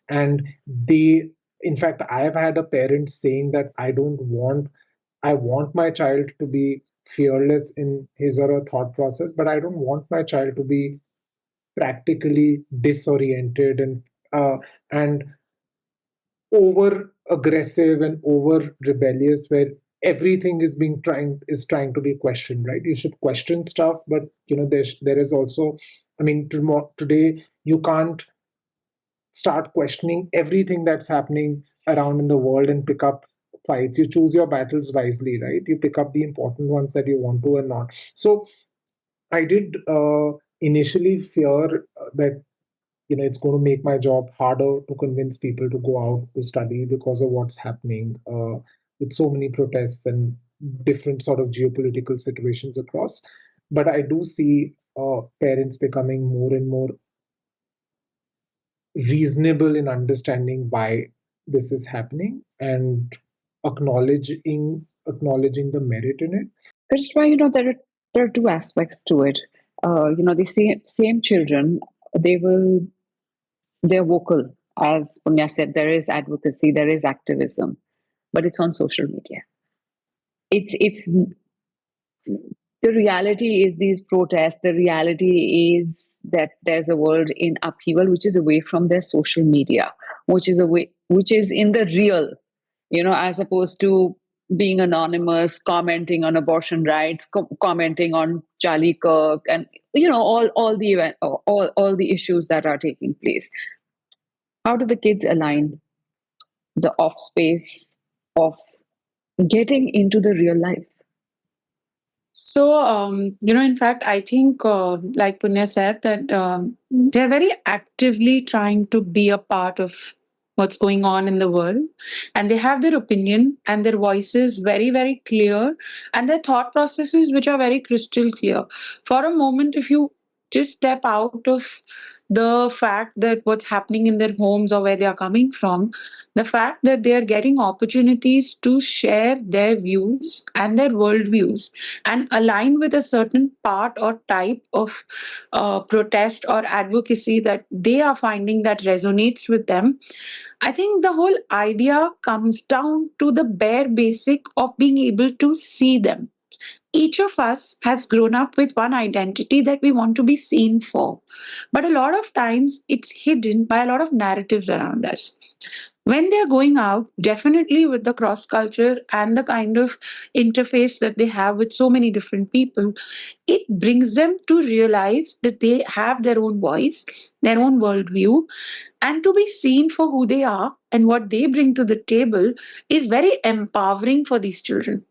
and they, in fact, I've had a parent saying that I want my child to be fearless in his or her thought process, but I don't want my child to be practically disoriented uh, and over aggressive and over rebellious, where everything is trying to be questioned. Right? You should question stuff, but there is also, I mean, today you can't start questioning everything that's happening around in the world and pick up fights. You choose your battles wisely, right? You pick up the important ones that you want to and not. So I did initially fear that it's going to make my job harder to convince people to go out to study because of what's happening with so many protests and different sort of geopolitical situations across. But I do see parents becoming more and more reasonable in understanding why this is happening and acknowledging the merit in it. That's why, there are two aspects to it. The same children, they will they're vocal. As Punya said, there is advocacy, there is activism, but it's on social media. It's the reality is these protests. The reality is that there's a world in upheaval, which is away from their social media, which is in the real, as opposed to being anonymous, commenting on abortion rights, commenting on Charlie Kirk, and all the all the issues that are taking place. How do the kids align the off space of getting into the real life? So, in fact, I think, like Punya said, that they're very actively trying to be a part of what's going on in the world. And they have their opinion and their voices very, very clear, and their thought processes, which are very crystal clear. For a moment, if you just step out of the fact that what's happening in their homes or where they are coming from, the fact that they are getting opportunities to share their views and their worldviews and align with a certain part or type of protest or advocacy that they are finding that resonates with them. I think the whole idea comes down to the bare basic of being able to see them. Each of us has grown up with one identity that we want to be seen for. But a lot of times it's hidden by a lot of narratives around us. When they're going out, definitely with the cross culture and the kind of interface that they have with so many different people, it brings them to realize that they have their own voice, their own worldview, and to be seen for who they are and what they bring to the table is very empowering for these children.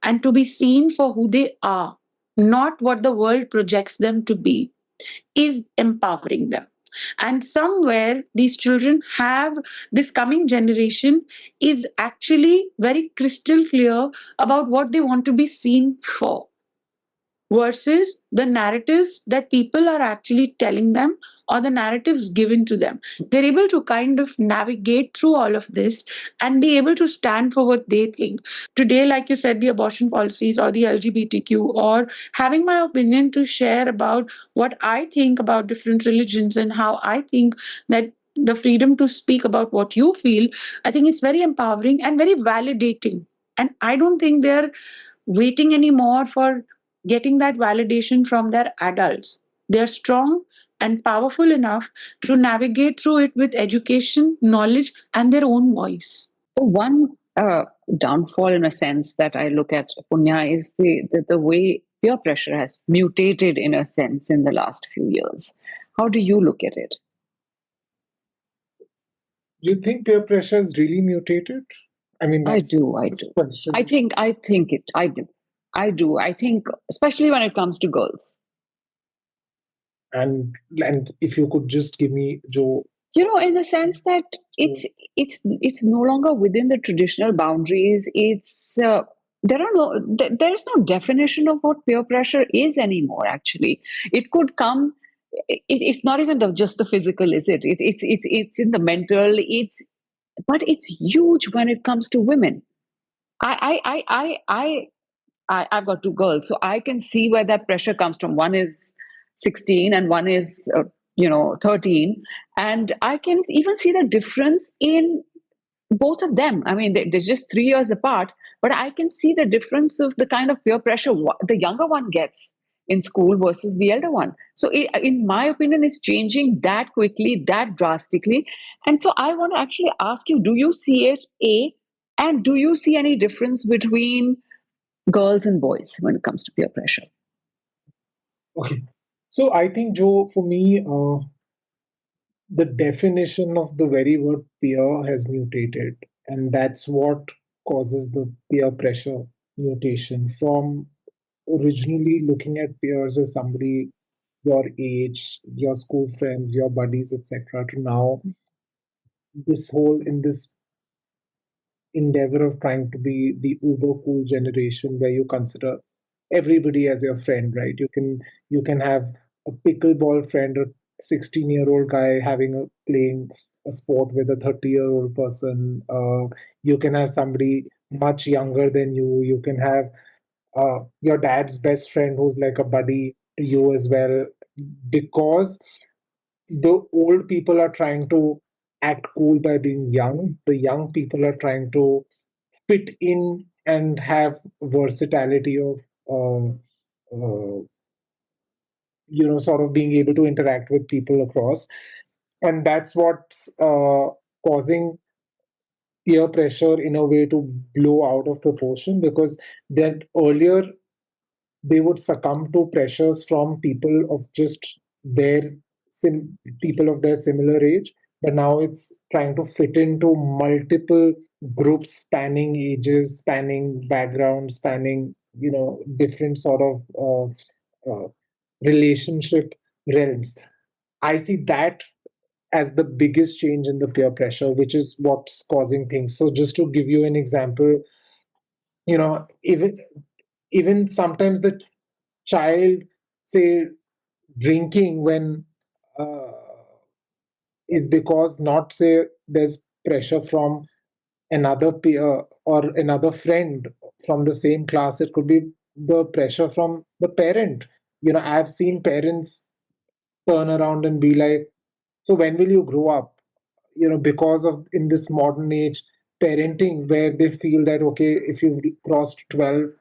And to be seen for who they are, not what the world projects them to be, is empowering them. And somewhere these children have, this coming generation is actually very crystal clear about what they want to be seen for versus the narratives that people are actually telling them or the narratives given to them. They're able to kind of navigate through all of this and be able to stand for what they think. Today, like you said, the abortion policies or the LGBTQ, or having my opinion to share about what I think about different religions and how I think that the freedom to speak about what you feel, I think it's very empowering and very validating. And I don't think they're waiting anymore for getting that validation from their adults. They're strong and powerful enough to navigate through it with education, knowledge, and their own voice. The one downfall, in a sense, that I look at, Punya, is the way peer pressure has mutated, in a sense, in the last few years. How do you look at it? You think peer pressure is really mutated? I mean, I that's do, I this do. question. I think it, I do. I do. I think, especially when it comes to girls. And if you could just give me, Joe, In the sense that so it's no longer within the traditional boundaries. It's there is no definition of what peer pressure is anymore. Actually, it could come. It's not even just the physical, is it? It's in the mental. But it's huge when it comes to women. I've got two girls, so I can see where that pressure comes from. One is 16 and one is 13, and I can even see the difference in both of them. I mean, they're just 3 years apart, but I can see the difference of the kind of peer pressure the younger one gets in school versus the elder one. So, in my opinion, it's changing that quickly, that drastically. And so, I want to actually ask you: do you see it, A, and do you see any difference between girls and boys when it comes to peer pressure? okay. So I think, Joe, for me, the definition of the very word peer has mutated, and that's what causes the peer pressure mutation from originally looking at peers as somebody your age, your school friends, your buddies, etc., to now this whole in this endeavor of trying to be the uber cool generation where you consider everybody as your friend, right? You can have a pickleball friend, a 16-year-old guy having a playing a sport with a 30-year-old person. You can have somebody much younger than you. You can have your dad's best friend who's like a buddy to you as well, because the old people are trying to act cool by being young. The young people are trying to fit in and have versatility of uh, sort of being able to interact with people across, and that's what's causing peer pressure in a way to blow out of proportion, because then earlier they would succumb to pressures from people of just their people of their similar age, but now it's trying to fit into multiple groups spanning ages, spanning backgrounds, spanning different sort of relationship realms. I see that as the biggest change in the peer pressure, which is what's causing things. So just to give you an example, even sometimes the child, say, drinking when uh, is because not, say, there's pressure from another peer or another friend from the same class. It could be the pressure from the parent. I've seen parents turn around and be like, so when will you grow up? Because of in this modern age parenting where they feel that, okay, if you've crossed 12,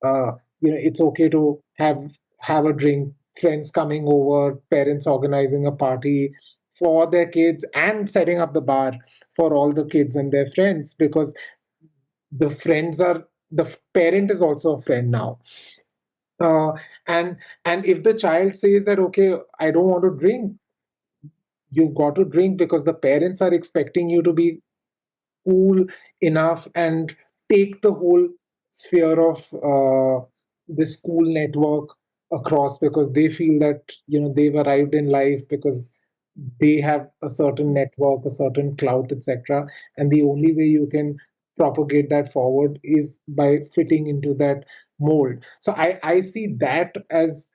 uh, it's okay to have a drink, friends coming over, parents organizing a party for their kids and setting up the bar for all the kids and their friends, because the parent is also a friend now. uh, and if the child says that, okay, I don't want to drink, you've got to drink because the parents are expecting you to be cool enough and take the whole sphere of the school network across, because they feel that they've arrived in life because they have a certain network, a certain clout, etc., and the only way you can propagate that forward is by fitting into that mold. So I see that as,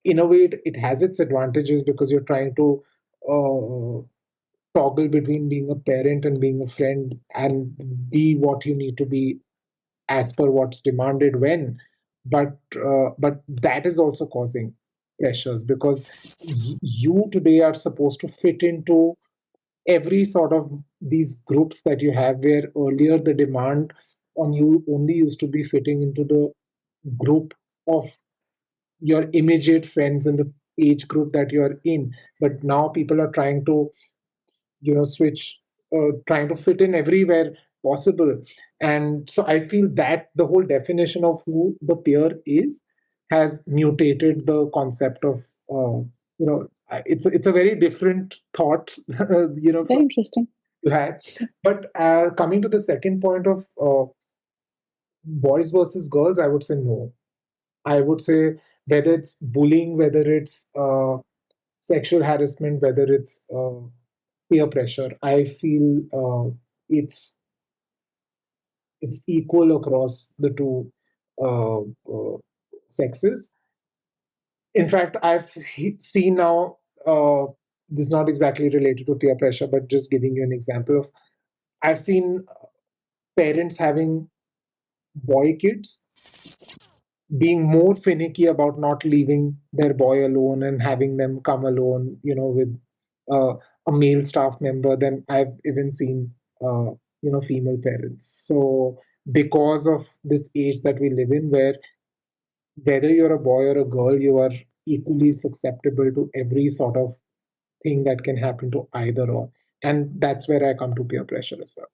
in a way, it has its advantages, because you're trying to uh, toggle between being a parent and being a friend and be what you need to be as per what's demanded when. But that is also causing pressures, because you today are supposed to fit into every sort of these groups that you have, where earlier the demand on you only used to be fitting into the group of your immediate friends and the age group that you're in. But now people are trying to switch, trying to fit in everywhere possible. And so I feel that the whole definition of who the peer is has mutated the concept of it's a very different thought Very from interesting. you had. But coming to the second point of boys versus girls, I would say no. I would say whether it's bullying, whether it's sexual harassment, whether it's peer pressure, I feel it's equal across the two sexes. In fact, I've seen now. This is not exactly related to peer pressure, but just giving you an example of. I've seen parents having boy kids being more finicky about not leaving their boy alone and having them come alone, with uh, a male staff member than I've even seen, female parents. So, because of this age that we live in, where whether you're a boy or a girl, you are equally susceptible to every sort of thing that can happen to either or. And that's where I come to peer pressure as well.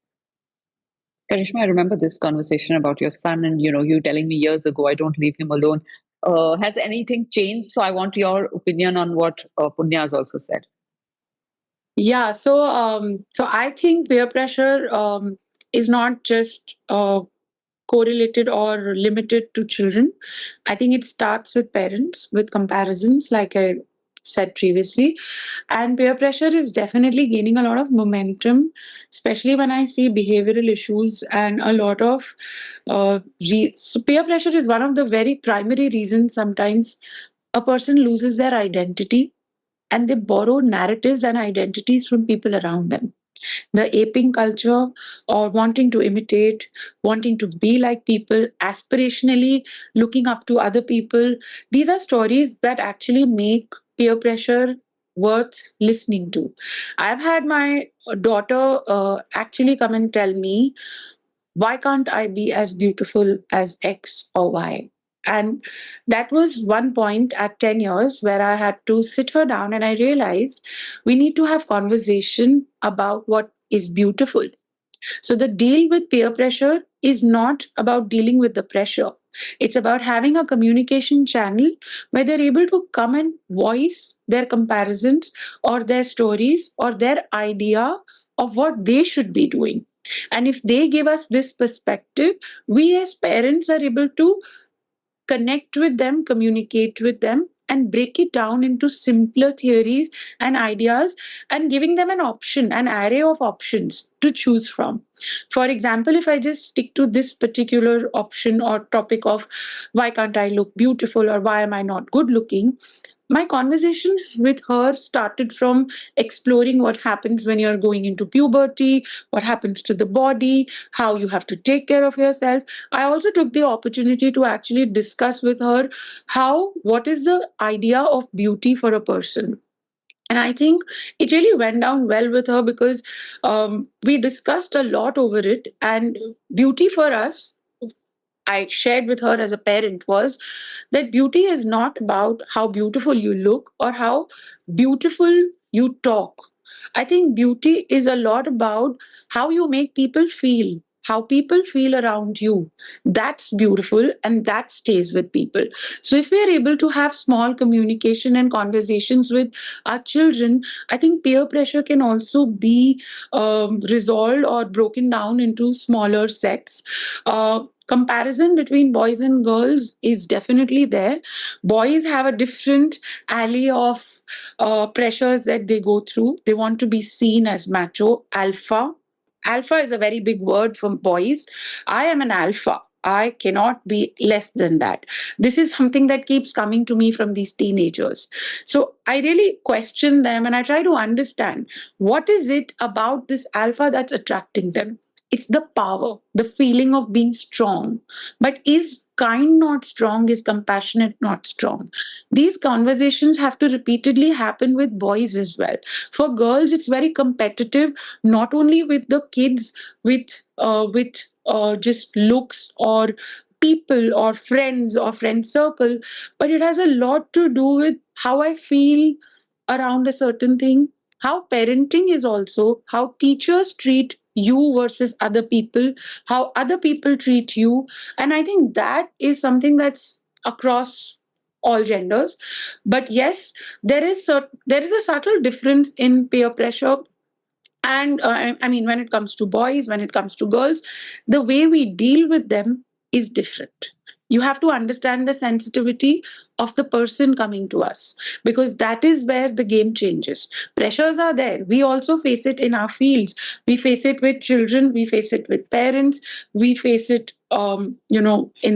Karishma, I remember this conversation about your son, and you telling me years ago, I don't leave him alone. Has anything changed? So I want your opinion on what Punya has also said. Yeah, so I think peer pressure is not just correlated or limited to children. I think it starts with parents with comparisons, like I said previously. And peer pressure is definitely gaining a lot of momentum, especially when I see behavioral issues and a lot of. So, peer pressure is one of the very primary reasons sometimes a person loses their identity and they borrow narratives and identities from people around them. The aping culture, or wanting to imitate, wanting to be like people, aspirationally looking up to other people. These are stories that actually make peer pressure worth listening to. I've had my daughter actually come and tell me, why can't I be as beautiful as X or Y? And that was one point at 10 years where I had to sit her down and I realized we need to have conversation about what is beautiful. So the deal with peer pressure is not about dealing with the pressure. It's about having a communication channel where they're able to come and voice their comparisons or their stories or their idea of what they should be doing. And if they give us this perspective, we as parents are able to connect with them, communicate with them, and break it down into simpler theories and ideas, and giving them an option, an array of options to choose from. For example, if I just stick to this particular option or topic of why can't I look beautiful or why am I not good looking, my conversations with her started from exploring what happens when you're going into puberty, what happens to the body, how you have to take care of yourself. I also took the opportunity to actually discuss with her what is the idea of beauty for a person. And I think it really went down well with her because we discussed a lot over it. And beauty for us, I shared with her as a parent, was that beauty is not about how beautiful you look or how beautiful you talk. I think beauty is a lot about how you make people feel, how people feel around you. That's beautiful and that stays with people. So, if we are able to have small communication and conversations with our children, I think peer pressure can also be resolved or broken down into smaller sets. Comparison between boys and girls is definitely there. Boys have a different alley of pressures that they go through. They want to be seen as macho, alpha. Alpha is a very big word for boys. I am an alpha. I cannot be less than that. This is something that keeps coming to me from these teenagers. So I really question them and I try to understand what is it about this alpha that's attracting them. It's the power, the feeling of being strong. But is kind not strong? Is compassionate not strong? These conversations have to repeatedly happen with boys as well. For girls, it's very competitive, not only with the kids, with just looks or people or friend circle, but it has a lot to do with how I feel around a certain thing. How parenting is also how teachers treat you versus other people, how other people treat you. And I think that is something that's across all genders. But yes, there is a subtle difference in peer pressure. And I mean, when it comes to boys, when it comes to girls, the way we deal with them is different. You have to understand the sensitivity of the person coming to us, because that is where the game changes. Pressures are there. We also face it in our fields. We face it with children, we face it with parents, we face it in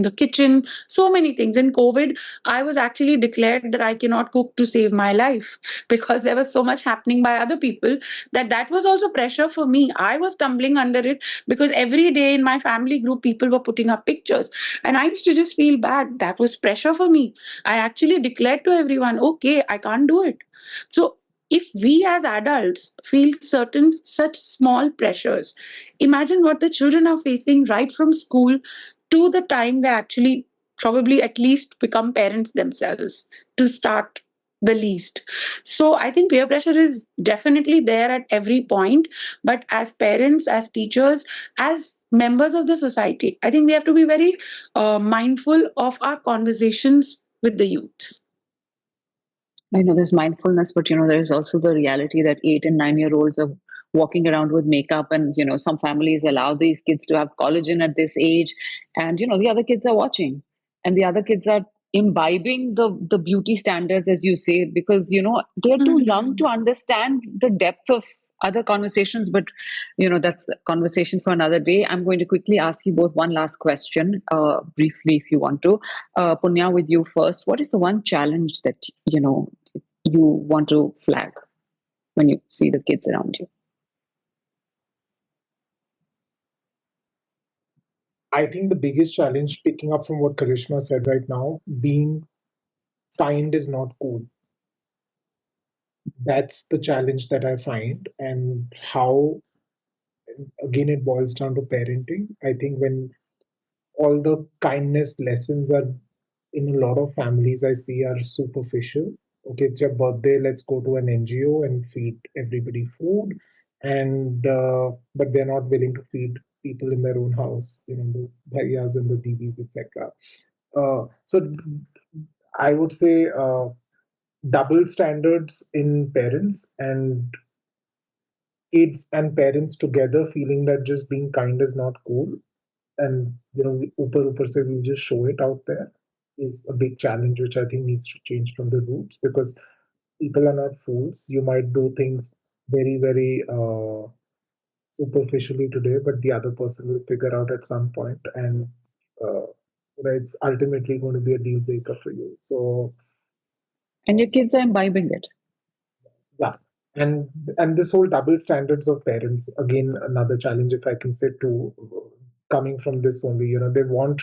the kitchen, so many things. In COVID, I was actually declared that I cannot cook to save my life because there was so much happening by other people that was also pressure for me. I was tumbling under it because every day in my family group people were putting up pictures and I used to just feel bad. That was pressure for me. I actually declared to everyone, okay, I can't do it. So if we as adults feel certain such small pressures, imagine what the children are facing right from school to the time they actually probably at least become parents themselves, to start the least. So I think peer pressure is definitely there at every point. But as parents, as teachers, as members of the society, I think we have to be very mindful of our conversations with the youth. I know there's mindfulness, but there's also the reality that 8 and 9 year olds are walking around with makeup, and some families allow these kids to have collagen at this age, and the other kids are watching, and the other kids are imbibing the beauty standards, as you say, because they're too young to understand the depth of other conversations. But that's a conversation for another day. I'm going to quickly ask you both one last question, briefly, if you want to. Punya, with you first. What is the one challenge that you want to flag when you see the kids around you? I think the biggest challenge, picking up from what Karishma said right now, being kind is not cool. That's the challenge that I find, and how, again, it boils down to parenting. I think when all the kindness lessons are in a lot of families I see are superficial. Okay, it's your birthday, let's go to an NGO and feed everybody food, and but they're not willing to feed people in their own house, the bhaiyas and the didis, etc. So I would say double standards in parents and kids and parents together feeling that just being kind is not cool, and upper say we'll just show it out there, is a big challenge which I think needs to change from the roots, because people are not fools. You might do things very, very superficially today, but the other person will figure out at some point, and uh, it's ultimately going to be a deal breaker for you. So And your kids are imbibing it. yeah, and this whole double standards of parents, again, another challenge, if I can say too, coming from this only. They want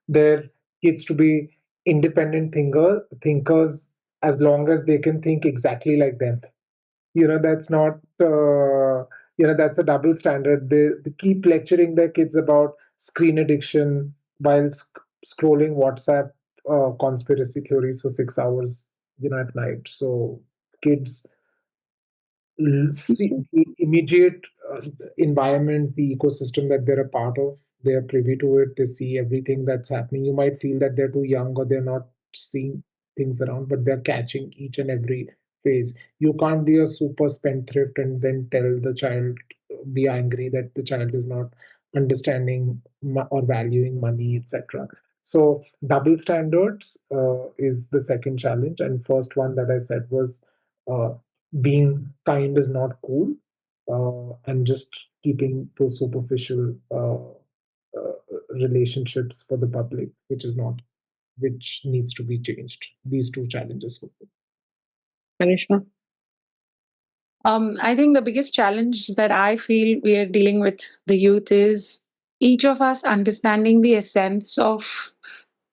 their kids to be independent thinkers, as long as they can think exactly like them. That's not that's a double standard. They keep lecturing their kids about screen addiction while scrolling WhatsApp conspiracy theories for 6 hours at night. So kids It's see true. the immediate environment, the ecosystem that they're a part of. They are privy to it. They see everything that's happening. You might feel that they're too young or they're not seeing things around, but they're catching each and every phase. You can't be a super spendthrift and then tell the child, be angry that the child is not understanding or valuing money, etc. So double standards is the second challenge, and first one that I said was uh, being kind is not cool, and just keeping those superficial relationships for the public, which needs to be changed. These two challenges for me. Karishma? I think the biggest challenge that I feel we are dealing with the youth is each of us understanding the essence of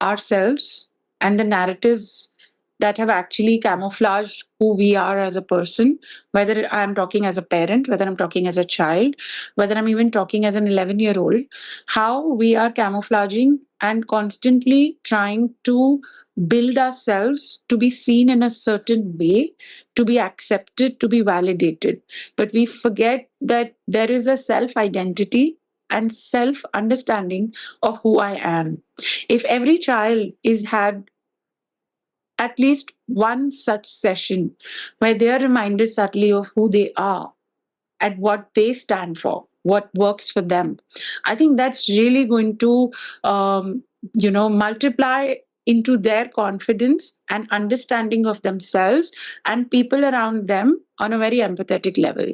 ourselves and the narratives that have actually camouflaged who we are as a person, whether I'm talking as a parent, whether I'm talking as a child, whether I'm even talking as an 11-year-old, how we are camouflaging and constantly trying to build ourselves to be seen in a certain way, to be accepted, to be validated. But we forget that there is a self identity and self understanding of who I am. If every child is had at least one such session where they are reminded subtly of who they are and what they stand for, what works for them, I think that's really going to, multiply into their confidence and understanding of themselves and people around them on a very empathetic level.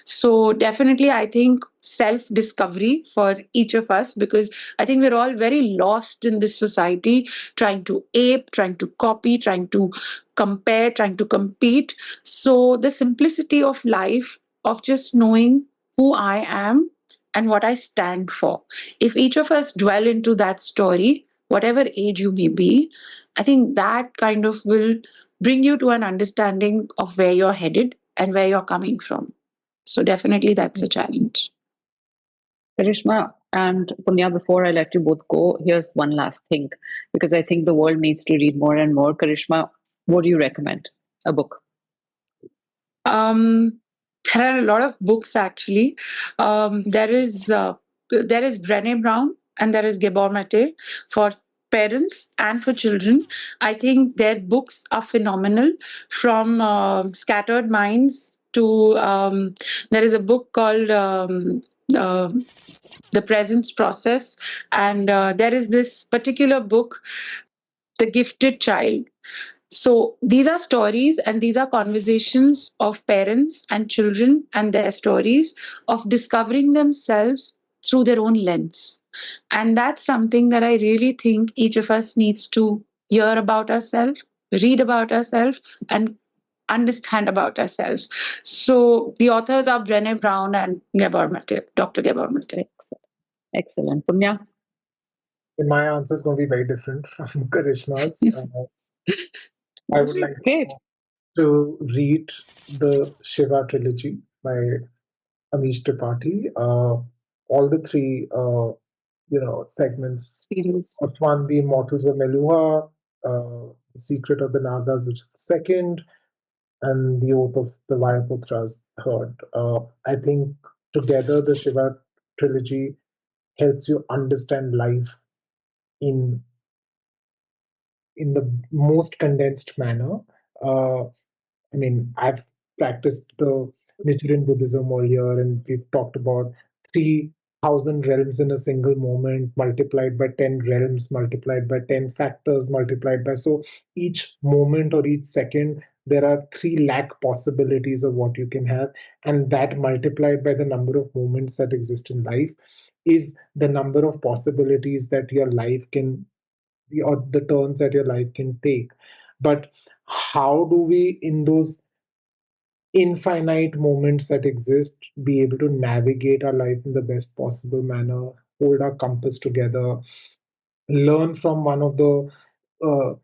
So, definitely, I think self discovery for each of us, because I think we're all very lost in this society, trying to ape, trying to copy, trying to compare, trying to compete. So, the simplicity of life, of just knowing who I am and what I stand for. If each of us dwell into that story, whatever age you may be, I think that kind of will bring you to an understanding of where you're headed and where you're coming from. So, definitely, that's a challenge. Karishma and Punya, before I let you both go, here's one last thing, because I think the world needs to read more and more. Karishma, what do you recommend? A book. Um, there are a lot of books actually. There is Brené Brown and there is Gabor Mate for parents and for children. I think their books are phenomenal. From Scattered Minds to there is a book called uh, The Presence Process, and there is this particular book the gifted child. So these are stories and these are conversations of parents and children and their stories of discovering themselves through their own lens. And that's something that I really think each of us needs to hear about ourselves, read about ourselves, and understand about ourselves. So the authors are Brené Brown and Dr. Gabor Mate. Excellent. Punya? And my answer is going to be very different from Karishma's. I would like Great. to read the Shiva trilogy by Amish Tripathi. All the three, segments. Series. First one, The Immortals of Meluha, The Secret of the Nagas, which is the second, and The Oath of the Vayaputras, third. I think together the Shiva trilogy helps you understand life in the most condensed manner. Uh, I mean, I've practiced the Nichiren Buddhism all year, and we've talked about 3,000 realms in a single moment, multiplied by 10 realms, multiplied by 10 factors, multiplied by. So each moment or each second, there are 3 lakh possibilities of what you can have. And that multiplied by the number of moments that exist in life is the number of possibilities that your life can, or the turns that your life can take. But how do we, in those infinite moments that exist, be able to navigate our life in the best possible manner, hold our compass together, learn from one of the uh,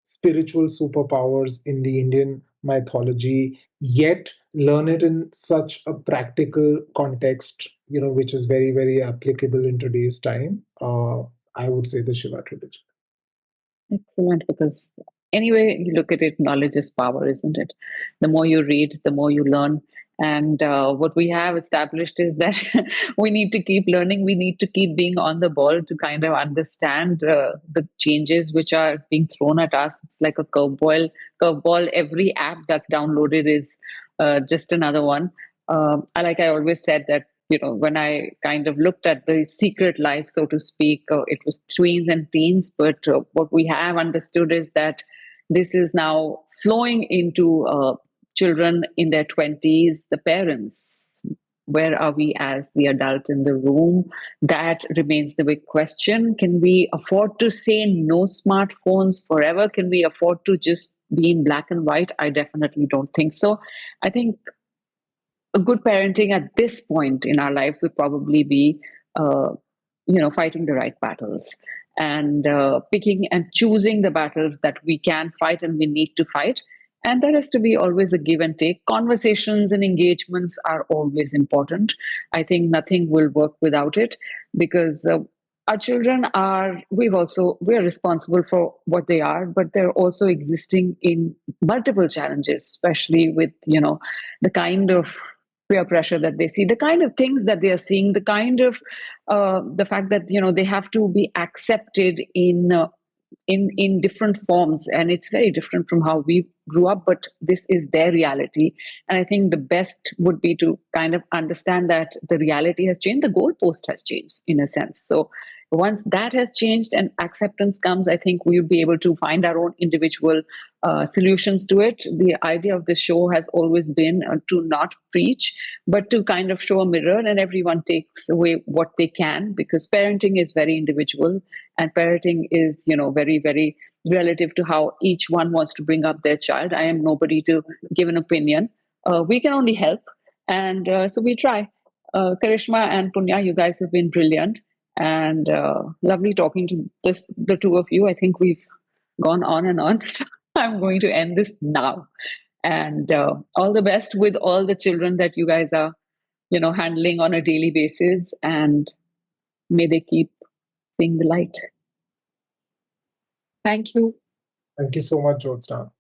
spiritual superpowers in the Indian mythology, yet learn it in such a practical context, which is very, very applicable in today's time? I would say the Shiva trilogy. Excellent, because anyway you look at it, knowledge is power, isn't it? The more you read, the more you learn. And what we have established is that we need to keep learning. We need to keep being on the ball to kind of understand the changes which are being thrown at us. It's like a curveball. Curveball. Every app that's downloaded is just another one. I always said that when I kind of looked at the secret life, so to speak, it was tweens and teens. But what we have understood is that this is now flowing into children in their 20s, the parents. Where are we as the adult in the room? That remains the big question. Can we afford to say no smartphones forever? Can we afford to just be in black and white? I definitely don't think so. I think a good parenting at this point in our lives would probably be uh, fighting the right battles, and picking and choosing the battles that we can fight and we need to fight. And there has to be always a give and take. Conversations and engagements are always important. I think nothing will work without it, because our children are, we're responsible for what they are, but they're also existing in multiple challenges, especially with the kind of peer pressure that they see, the kind of things that they are seeing, the kind of the fact that they have to be accepted in different forms, and it's very different from how we grew up, but this is their reality. And I think the best would be to kind of understand that the reality has changed, the goalpost has changed in a sense. So once that has changed and acceptance comes, I think we'll be able to find our own individual solutions to it. The idea of the show has always been to not preach, but to kind of show a mirror, and everyone takes away what they can, because parenting is very individual, and parenting is very, very relative to how each one wants to bring up their child. I am nobody to give an opinion. We can only help, and so we try. Karishma and Punya, you guys have been brilliant, and lovely talking to the two of you. I think we've gone on and on. So I'm going to end this now. And all the best with all the children that you guys are handling on a daily basis, and may they keep seeing the light. Thank you. Thank you so much, Jyotsna.